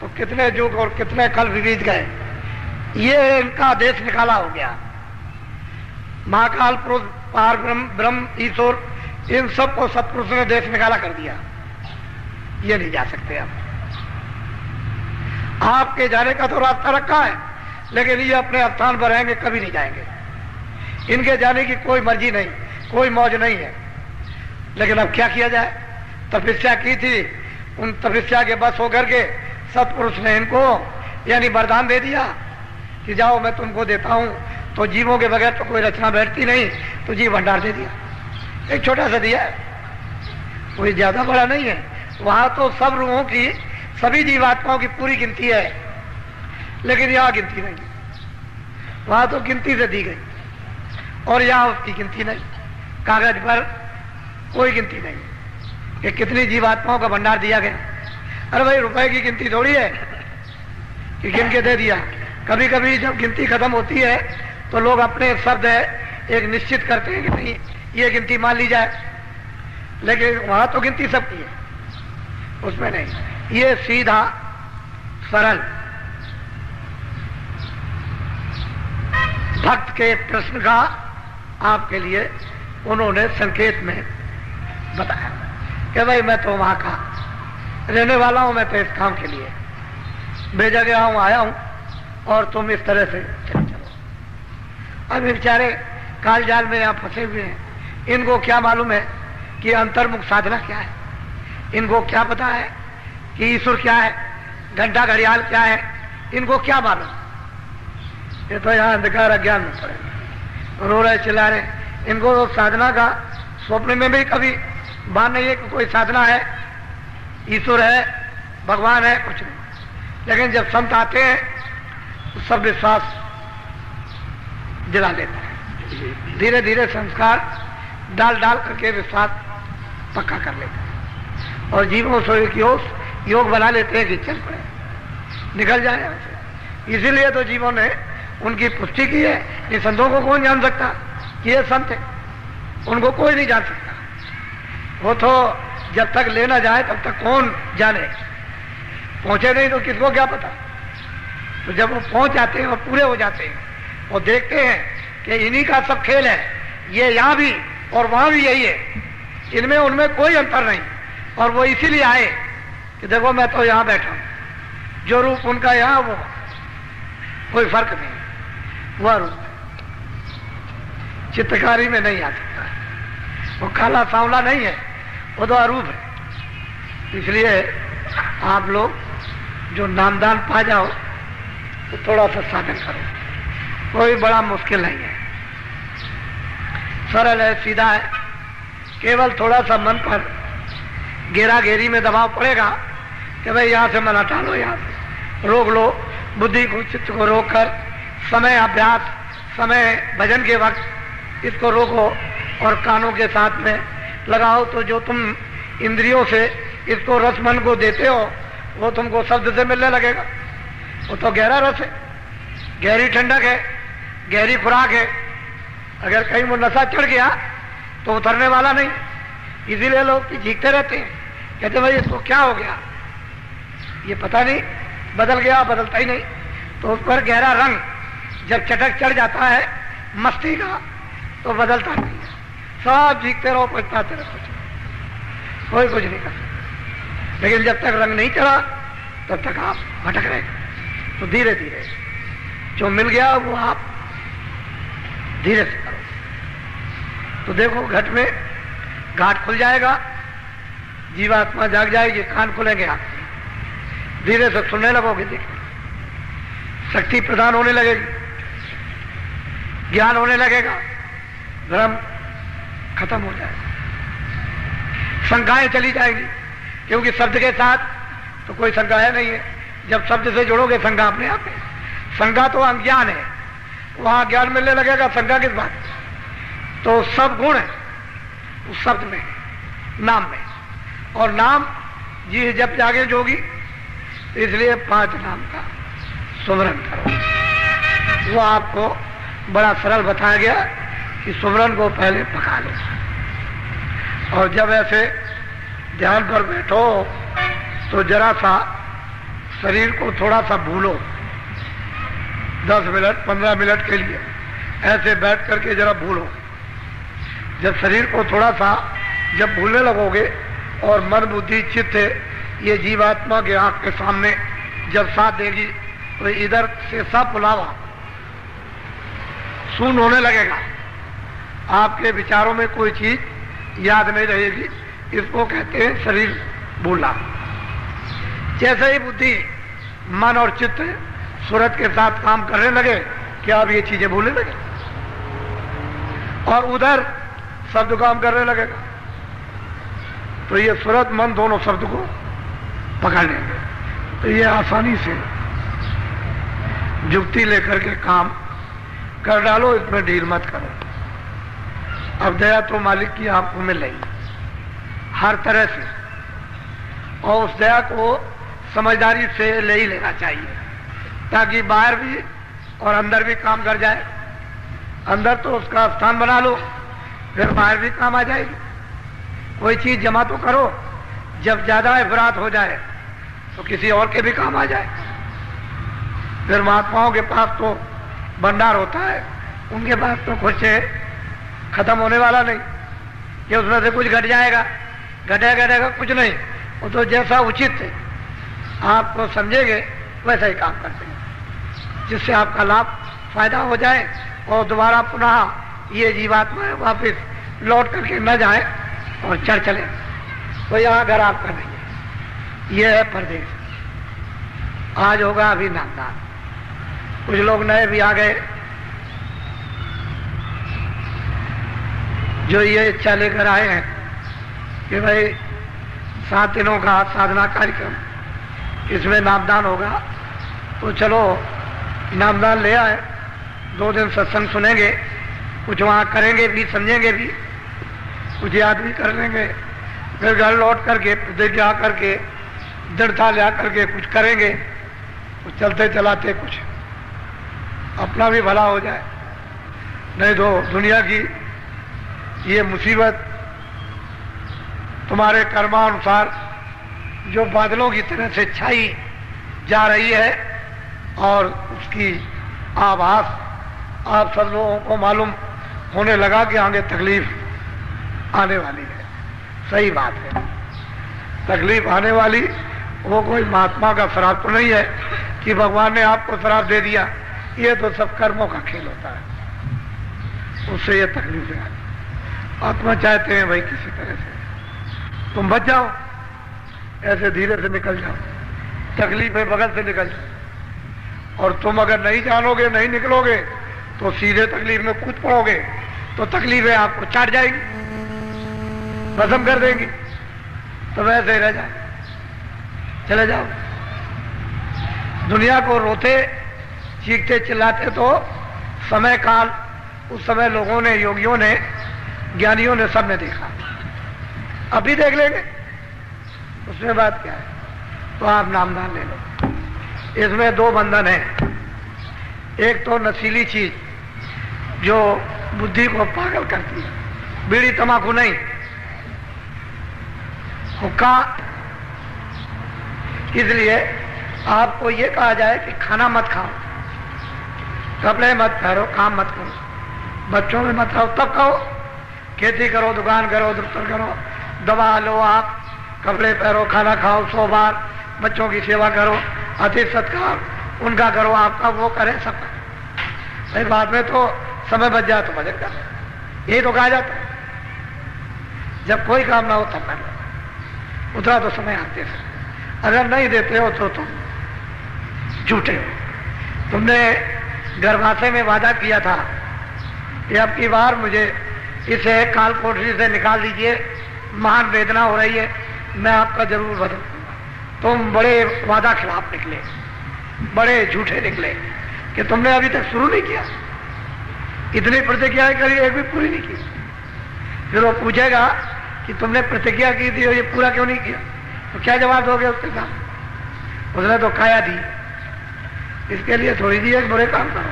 तो कितने युग और कितने कल बीत गए। ये इनका देश निकाला हो गया। महाकाल पुरुष, पार ब्रह्म, ईश्वर, इन सब को सत्पुरुष ने देश निकाला कर दिया। ये नहीं जा सकते आप। आपके जाने का तो रास्ता रखा है, लेकिन ये अपने स्थान पर रहेंगे, कभी नहीं जाएंगे। इनके जाने की कोई मर्जी नहीं, कोई मौज नहीं है। लेकिन अब क्या किया जाए? तपस्या की थी, उन तपस्या के बस होकर के सत्पुरुष ने इनको यानी वरदान दे दिया कि जाओ मैं तुमको देता हूं। तो जीवों के बगैर तो कोई रचना बैठती नहीं, तो जीव भंडार दे दिया। एक छोटा सा दिया है, कोई ज्यादा बड़ा नहीं है। वहां तो सब रूहों की, सभी जीवात्माओं की पूरी गिनती है, लेकिन यहां गिनती नहीं। वहां तो गिनती से दी गई और यहां उसकी गिनती नहीं। कागज पर कोई गिनती नहीं कि कितनी जीवात्माओं का भंडार दिया गया। अरे भाई रुपए की गिनती थोड़ी है कि गिन के दे दिया। कभी कभी जब गिनती खत्म होती है तो लोग अपने शब्द एक निश्चित करते हैं कि नहीं ये गिनती मान ली जाए, लेकिन वहां तो गिनती सबकी है, उसमें नहीं। ये सीधा सरल भक्त के प्रश्न का आपके लिए उन्होंने संकेत में बताया कि भाई मैं तो वहां का रहने वाला हूं, मैं तो इस काम के लिए भेजा गया हूं, आया हूं, और तुम इस तरह से चलो। अब बेचारे काल जाल में यहां फंसे हुए हैं। इनको क्या मालूम है कि अंतर्मुख साधना क्या है? इनको क्या पता है कि ईश्वर क्या है, घंटा घड़ियाल क्या है? इनको क्या मालूम? ये तो यहाँ अंधकार अज्ञान में पड़े, रो रहे, चिल्ला रहे। इनको तो साधना का स्वप्न में भी कभी भान नहीं है कि कोई साधना है, ईश्वर है, भगवान है, कुछ नहीं। लेकिन जब संत आते हैं तो सब विश्वास दिला देते हैं। धीरे धीरे संस्कार डाल डाल करके विश्वास पक्का कर लेते हैं और जीवों से योग बना लेते हैं कि चल पड़े, निकल जाए। इसीलिए तो जीवों ने उनकी पुष्टि की है। इन संतों को कौन जान सकता कि ये संत है? उनको कोई नहीं जान सकता। वो तो जब तक ले ना जाए तब तक कौन जाने, पहुंचे नहीं तो किसको क्या पता। तो जब वो पहुंच जाते हैं और पूरे हो जाते हैं और देखते हैं कि इन्हीं का सब खेल है, ये यहाँ भी और वहां भी यही है, इनमें उनमें कोई अंतर नहीं, और वो इसीलिए आए कि देखो मैं तो यहाँ बैठा हूं, जो रूप उनका यहाँ वो कोई फर्क नहीं, वह रूप चित्रकारी में नहीं आ सकता है। वो काला सांवला नहीं है, वो तो अरूप है। इसलिए आप लोग जो नामदान पा जाओ तो थोड़ा सा साधन करो, कोई बड़ा मुश्किल नहीं है, सरल है, सीधा है। केवल थोड़ा सा मन पर घेरा घेरी में दबाव पड़ेगा कि भाई यहां से मन हटा लो, यहां से रोक लो, बुद्धि को चित्त को रोककर समय अभ्यास, समय भजन के वक्त इसको रोको और कानों के साथ में लगाओ। तो जो तुम इंद्रियों से इसको रस मन को देते हो वो तुमको शब्द से मिलने लगेगा। वो तो गहरा रस है, गहरी ठंडक है, गहरी खुराक है। अगर कहीं वो नशा चढ़ गया तो उतरने वाला नहीं। इसीलिए लोग चीखते रहते हैं, कहते भाई इसको क्या हो गया, ये पता नहीं, बदल गया, बदलता ही नहीं। तो उस पर गहरा रंग जब चटक चढ़ जाता है मस्ती का तो बदलता नहीं है। सब चीखते रहो, पछताते रहो, कोई कुछ नहीं कर सकता। लेकिन जब तक रंग नहीं चढ़ा तब तक आप भटक रहे। तो धीरे धीरे जो मिल गया वो आप धीरे से करो। तो देखो घट में घाट खुल जाएगा, जीवात्मा जाग जाएगी, कान खुलेंगे आपके, धीरे से सुनने लगोगे, देखो शक्ति प्रदान होने लगेगी, ज्ञान होने लगेगा, भ्रम खत्म हो जाएगा, शंकाएं चली जाएगी। क्योंकि शब्द के साथ तो कोई शंका है नहीं है। जब शब्द से जुड़ोगे शंका अपने आप है। शंका तो अज्ञान है, वहां ज्ञान मिलने लगेगा, शंका किस बात? तो सब गुण है उस शब्द में, नाम में। और नाम जी जब जागे जोगी, तो इसलिए 5 नाम का सुमरन करो। वो आपको बड़ा सरल बताया गया कि सुमरन को पहले पका लो, और जब ऐसे ध्यान पर बैठो तो जरा सा शरीर को थोड़ा सा भूलो, 10 मिनट 15 मिनट के लिए ऐसे बैठ करके जरा भूलो। जब शरीर को थोड़ा सा जब भूलने लगोगे और मन बुद्धि चित्त ये जीवात्मा के आंख के सामने जब साथ देगी तो इधर से सब बुलावा शून्य होने लगेगा। आपके विचारों में कोई चीज याद नहीं रहेगी। इसको कहते हैं शरीर भूलना। जैसे ही बुद्धि मन और चित्त सूरत के साथ काम करने लगे कि अब ये चीजें भूलने लगे, और उधर शब्द काम करने लगेगा, तो ये सूरत मन दोनों शब्द को पकड़ लेंगे। तो ये आसानी से जुक्ति लेकर के काम कर डालो, इसमें ढील मत करो। अब दया तो मालिक की आपको मिल रही हर तरह से, और उस दया को समझदारी से ले ही लेना चाहिए, ताकि बाहर भी और अंदर भी काम कर जाए। अंदर तो उसका स्थान बना लो, फिर बाहर भी काम आ जाएगी। कोई चीज जमा तो करो, जब ज्यादा इफरात हो जाए तो किसी और के भी काम आ जाए। फिर महात्माओं के पास तो भंडार होता है, उनके पास तो कुछ खत्म होने वाला नहीं कि उसमें से कुछ घट जाएगा, घटेगा कुछ नहीं। वो तो जैसा उचित है आपको समझेंगे वैसा ही काम करते हैं, जिससे आपका लाभ फायदा हो जाए और दोबारा पुनः ये जीवात्मा वापिस लौट करके न जाए और चढ़ चले। तो यहाँ घर आपका नहीं है, ये है परदेश। आज होगा अभी नामदान। कुछ लोग नए भी आ गए जो ये इच्छा लेकर आए हैं कि भाई 7 दिनों का साधना कार्यक्रम, इसमें नामदान होगा, तो चलो नामदान ले आए। 2 दिन सत्संग सुनेंगे, कुछ वहाँ करेंगे भी, समझेंगे भी, कुछ याद भी कर लेंगे, फिर घर लौट करके प्रतिज्ञा करके दृढ़ता ले करके कुछ करेंगे, कुछ चलते चलाते कुछ अपना भी भला हो जाए, नहीं तो दुनिया की ये मुसीबत तुम्हारे कर्मानुसार जो बादलों की तरह से छाई जा रही है और उसकी आभास आप सब लोगों को मालूम होने लगा कि आगे तकलीफ आने वाली है। सही बात है, तकलीफ आने वाली। वो कोई महात्मा का श्राप तो नहीं है कि भगवान ने आपको श्राप दे दिया, ये तो सब कर्मों का खेल होता है, उससे ये तकलीफें आती। आत्मा चाहते हैं भाई किसी तरह से तुम बच जाओ, ऐसे धीरे से निकल जाओ, तकलीफें बगल से निकल जाओ। और तुम अगर नहीं जानोगे, नहीं निकलोगे तो सीधे तकलीफ में कूद पड़ोगे, तो तकलीफें आपको चाट जाएंगी, खत्म कर देंगी। तो वैसे ही रह जाओ, चले जाओ। दुनिया को रोते चीखते चिल्लाते तो समय काल, उस समय लोगों ने, योगियों ने, ज्ञानियों ने, सब ने देखा। अभी देख लेंगे, उसमें बात क्या है। तो आप नामदान ले लो। इसमें दो बंधन है, एक तो नशीली चीज जो बुद्धि को पागल करती है, बीड़ी तंबाकू नहीं, हुक्का। इसलिए आपको ये कहा जाए कि खाना मत खाओ, कपड़े मत पहनो, काम मत करो, बच्चों में मत रहो, तब कहो। खेती करो, दुकान करो, दफ्तर करो, दवा लो, आप कपड़े पहनो, खाना खाओ, 100 बार, बच्चों की सेवा करो, अतिथि सत्कार उनका करो, आपका वो करें, सब करें। भाई बाद में तो समय बच जाए तो भजन कर, यही तो कहा जाता है। जब कोई काम ना हो तब कर लो, उतना तो समय आते थे। अगर नहीं देते हो तो तुम झूठे हो। तुमने गर्भाशय में वादा किया था कि अब की बार मुझे इसे काल कोठरी से निकाल दीजिए, महान वेदना हो रही है, मैं आपका जरूर बदल दूंगा। तुम बड़े वादा खिलाफ निकले, बड़े झूठे निकले कि तुमने अभी तक शुरू नहीं किया, इतनी प्रतिज्ञा करी, एक भी पूरी नहीं की। फिर वो पूछेगा कि तुमने प्रतिज्ञा की थी और ये पूरा क्यों नहीं किया, तो क्या जवाब दोगे उसके साथ? उसने तो काया दी, इसके लिए थोड़ी दी है, बुरे काम करो,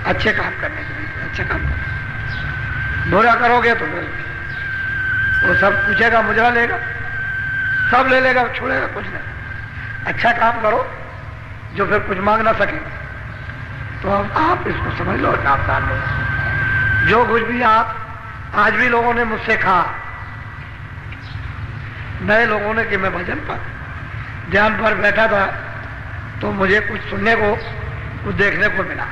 अच्छे काम करने के लिए अच्छे काम करो। बुरा करोगे तो फिर वो सब पूछेगा, मुजरा लेगा, सब ले लेगा, छोड़ेगा कुछ नहीं। अच्छा काम करो जो फिर कुछ मांग ना सके। तो अब आप इसको समझ लो, नामदान लो। जो कुछ भी आप आज भी लोगों ने मुझसे कहा, नए लोगों ने, कि मैं भजन पर ध्यान पर बैठा था तो मुझे कुछ सुनने को, कुछ देखने को मिला।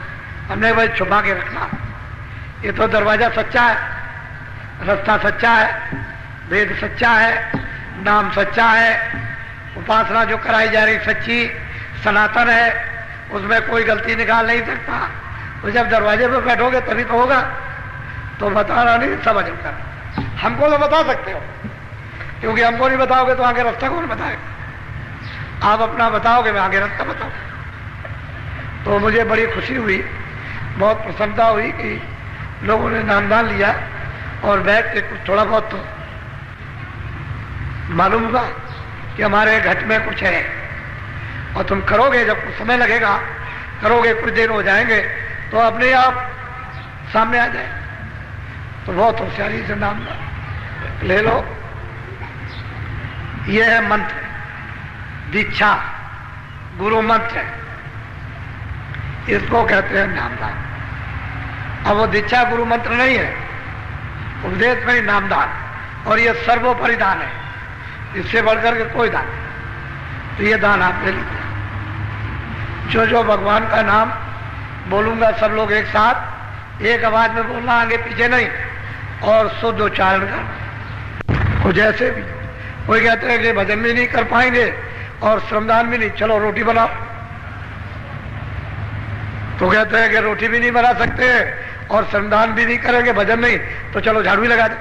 हमने भाई छुपा के रखना, ये तो दरवाजा सच्चा है, रास्ता सच्चा है, वेद सच्चा है, नाम सच्चा है, उपासना जो कराई जा रही सच्ची सनातन है, उसमें कोई गलती निकाल नहीं सकता। तो जब दरवाजे पर बैठोगे तभी तो होगा। तो बताना नहीं, सब अजब कर। हमको तो बता सकते हो, क्योंकि हमको नहीं बताओगे तो आगे रास्ता कौन बताएगा। आप अपना बताओगे, मैं आगे रास्ता बताऊं। तो मुझे बड़ी खुशी हुई, बहुत प्रसन्नता हुई कि लोगों ने नामदान लिया और बैठ के कुछ थोड़ा बहुत तो मालूम हुआ कि हमारे घट में कुछ है। और तुम करोगे, जब कुछ समय लगेगा, करोगे, कुछ देर हो जाएंगे तो अपने आप सामने आ जाए। तो बहुत होशियारी से नाम ले लो। यह है मंत्र, दीक्षा, गुरु मंत्र है, इसको कहते हैं नामदान। अब वो दीक्षा गुरु मंत्र नहीं है, उपदेश में ही नामदान, और ये सर्वोपरि दान है, इससे बढ़कर के कोई दान नहीं। तो ये दान आप ले लीजिए। जो जो भगवान का नाम बोलूंगा सब लोग एक साथ एक आवाज में बोलना, आगे पीछे नहीं, और शुद्ध उच्चारण करना। तो जैसे भी कोई कहते हैं कि भजन भी नहीं कर पाएंगे और श्रमदान भी नहीं, चलो रोटी बनाओ। तो कहते हैं कि रोटी भी नहीं बना सकते और श्रमदान भी नहीं करेंगे, भजन नहीं, तो चलो झाड़ू ही लगा दो।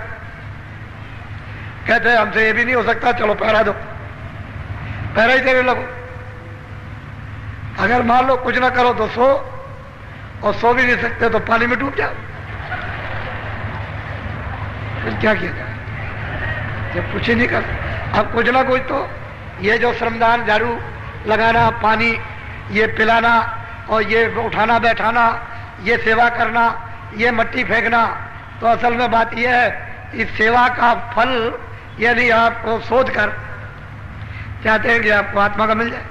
कहते हैं हमसे ये भी नहीं हो सकता, चलो पहरा दो, पहरा ही देने लगो। अगर मान लो कुछ ना करो तो सो, और सो भी नहीं सकते तो पानी में डूब जाओ। फिर क्या किया जाए जब कुछ ही नहीं कर। अब कुछ ना कुछ तो ये जो श्रमदान, झाड़ू लगाना, पानी ये पिलाना, और ये उठाना बैठाना, ये सेवा करना, ये मट्टी फेंकना, तो असल में बात यह है इस सेवा का फल यदि आपको सोच कर चाहते हैं कि आपको आत्मा का मिल जाए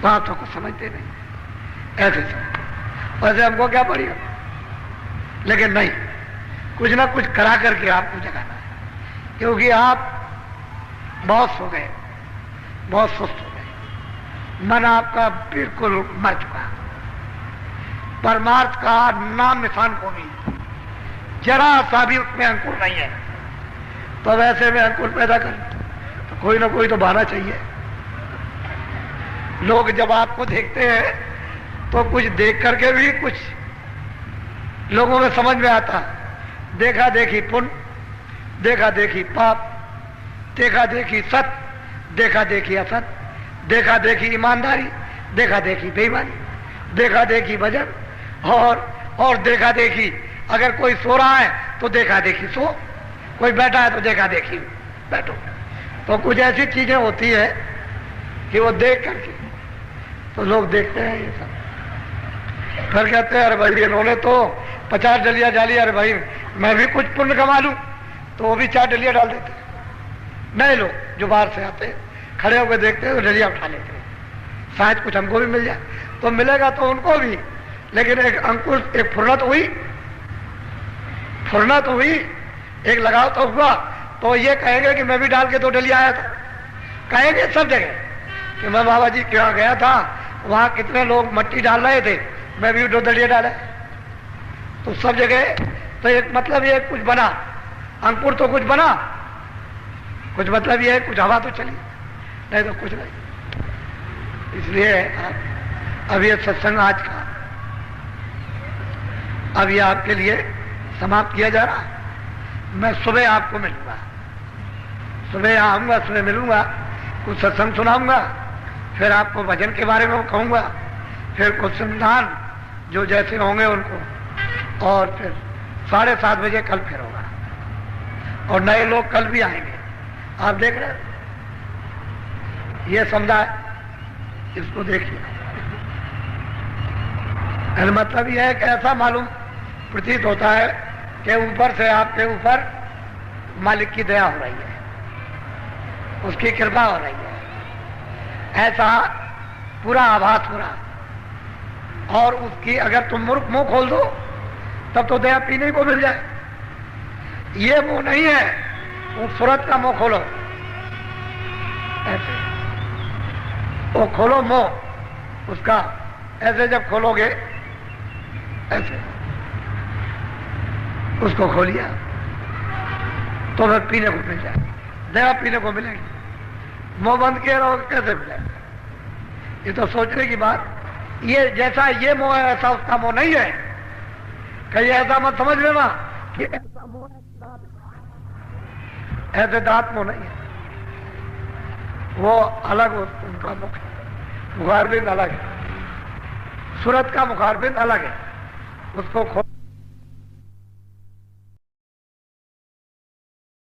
तो आप तो कुछ समझते नहीं, ऐसे समझ वैसे हमको क्या पड़ेगा, लेकिन नहीं, कुछ ना कुछ करा करके आपको जगाना है, क्योंकि आप बहुत सो गए, बहुत सुस्त हो गए, मन आपका बिल्कुल मर चुका, परमार्थ का नाम निशान को भी जरा सा भी उसमें अंकुर नहीं है। तो वैसे में अंकुर पैदा कर तो कोई ना कोई तो बहाना चाहिए। लोग जब आपको देखते हैं तो कुछ देख करके भी कुछ लोगों में समझ में आता, देखा देखी पुण्य, देखा देखी पाप, देखा देखी सत, देखा देखी असत, देखा देखी ईमानदारी, देखा देखी बेईमानी, देखा देखी भजन, और देखा देखी अगर कोई सो रहा है तो देखा देखी सो, कोई बैठा है तो देखा देखी बैठो। तो कुछ ऐसी चीजें होती है कि वो देख करके तो लोग देखते हैं ये सब, फिर कहते हैं अरे भाई इन्होंने तो 50 डलिया डाली, अरे भाई मैं भी कुछ पुण्य कमा लूं, तो वो भी 4 डलिया डाल देते हैं। नए लोग जो बाहर से आते हैं खड़े होकर देखते हैं तो डलिया उठा लेते हैं, शायद कुछ हमको भी मिल जाए, तो मिलेगा तो उनको भी, लेकिन एक अंकुर, एक फुर्रत हुई, एक लगाव तो हुआ, तो ये कहेंगे कि मैं भी डाल के 2 डलिया आया था, कहेंगे सब जगह कि मैं बाबा जी क्या गया था, वहां कितने लोग मट्टी डाल रहे थे, मैं भी 2 डलिया डाला, तो सब जगह तो एक मतलब ये कुछ बना, अंकुर तो कुछ बना, कुछ मतलब ये कुछ हवा तो चली, नहीं तो कुछ नहीं। इसलिए अब ये सत्संग आज का अब ये आपके लिए समाप्त किया जा रहा है। मैं सुबह आपको मिलूंगा, सुबह आऊंगा, सुबह मिलूंगा, कुछ सत्संग सुनाऊंगा, फिर आपको भजन के बारे में कहूंगा, फिर कुछ संविधान जो जैसे होंगे उनको, और फिर 7:30 बजे कल फिर होगा, और नए लोग कल भी आएंगे। आप देख रहे हैं ये समुदाय, इसको देखिए, मतलब यह है कि ऐसा मालूम प्रतीत होता है कि ऊपर से आपके ऊपर मालिक की दया हो रही है, उसकी कृपा हो रही है, ऐसा पूरा आभास हो रहा। और उसकी अगर तुम मुंह खोल दो तब तो दया पीने को मिल जाए। ये मुंह नहीं है, वो सूरत का मुंह खोलो, ऐसे वो खोलो मुंह उसका, ऐसे जब खोलोगे ऐसे उसको खोलिया तो फिर पीने को मिल जाए, दया पीने को मिलेगी। मुंह बंद किए रहो कैसे मिलेगा? ये तो सोचने की बात। ये जैसा ये मोह है ऐसा उसका मोह नहीं है। कहीं ऐसा मत समझ लेना कि ऐसा मोह है, ऐसे दांत मोह नहीं है, वो अलग उनका मुखारबिंद अलग है, सूरत का मुखारबिंद अलग है, उसको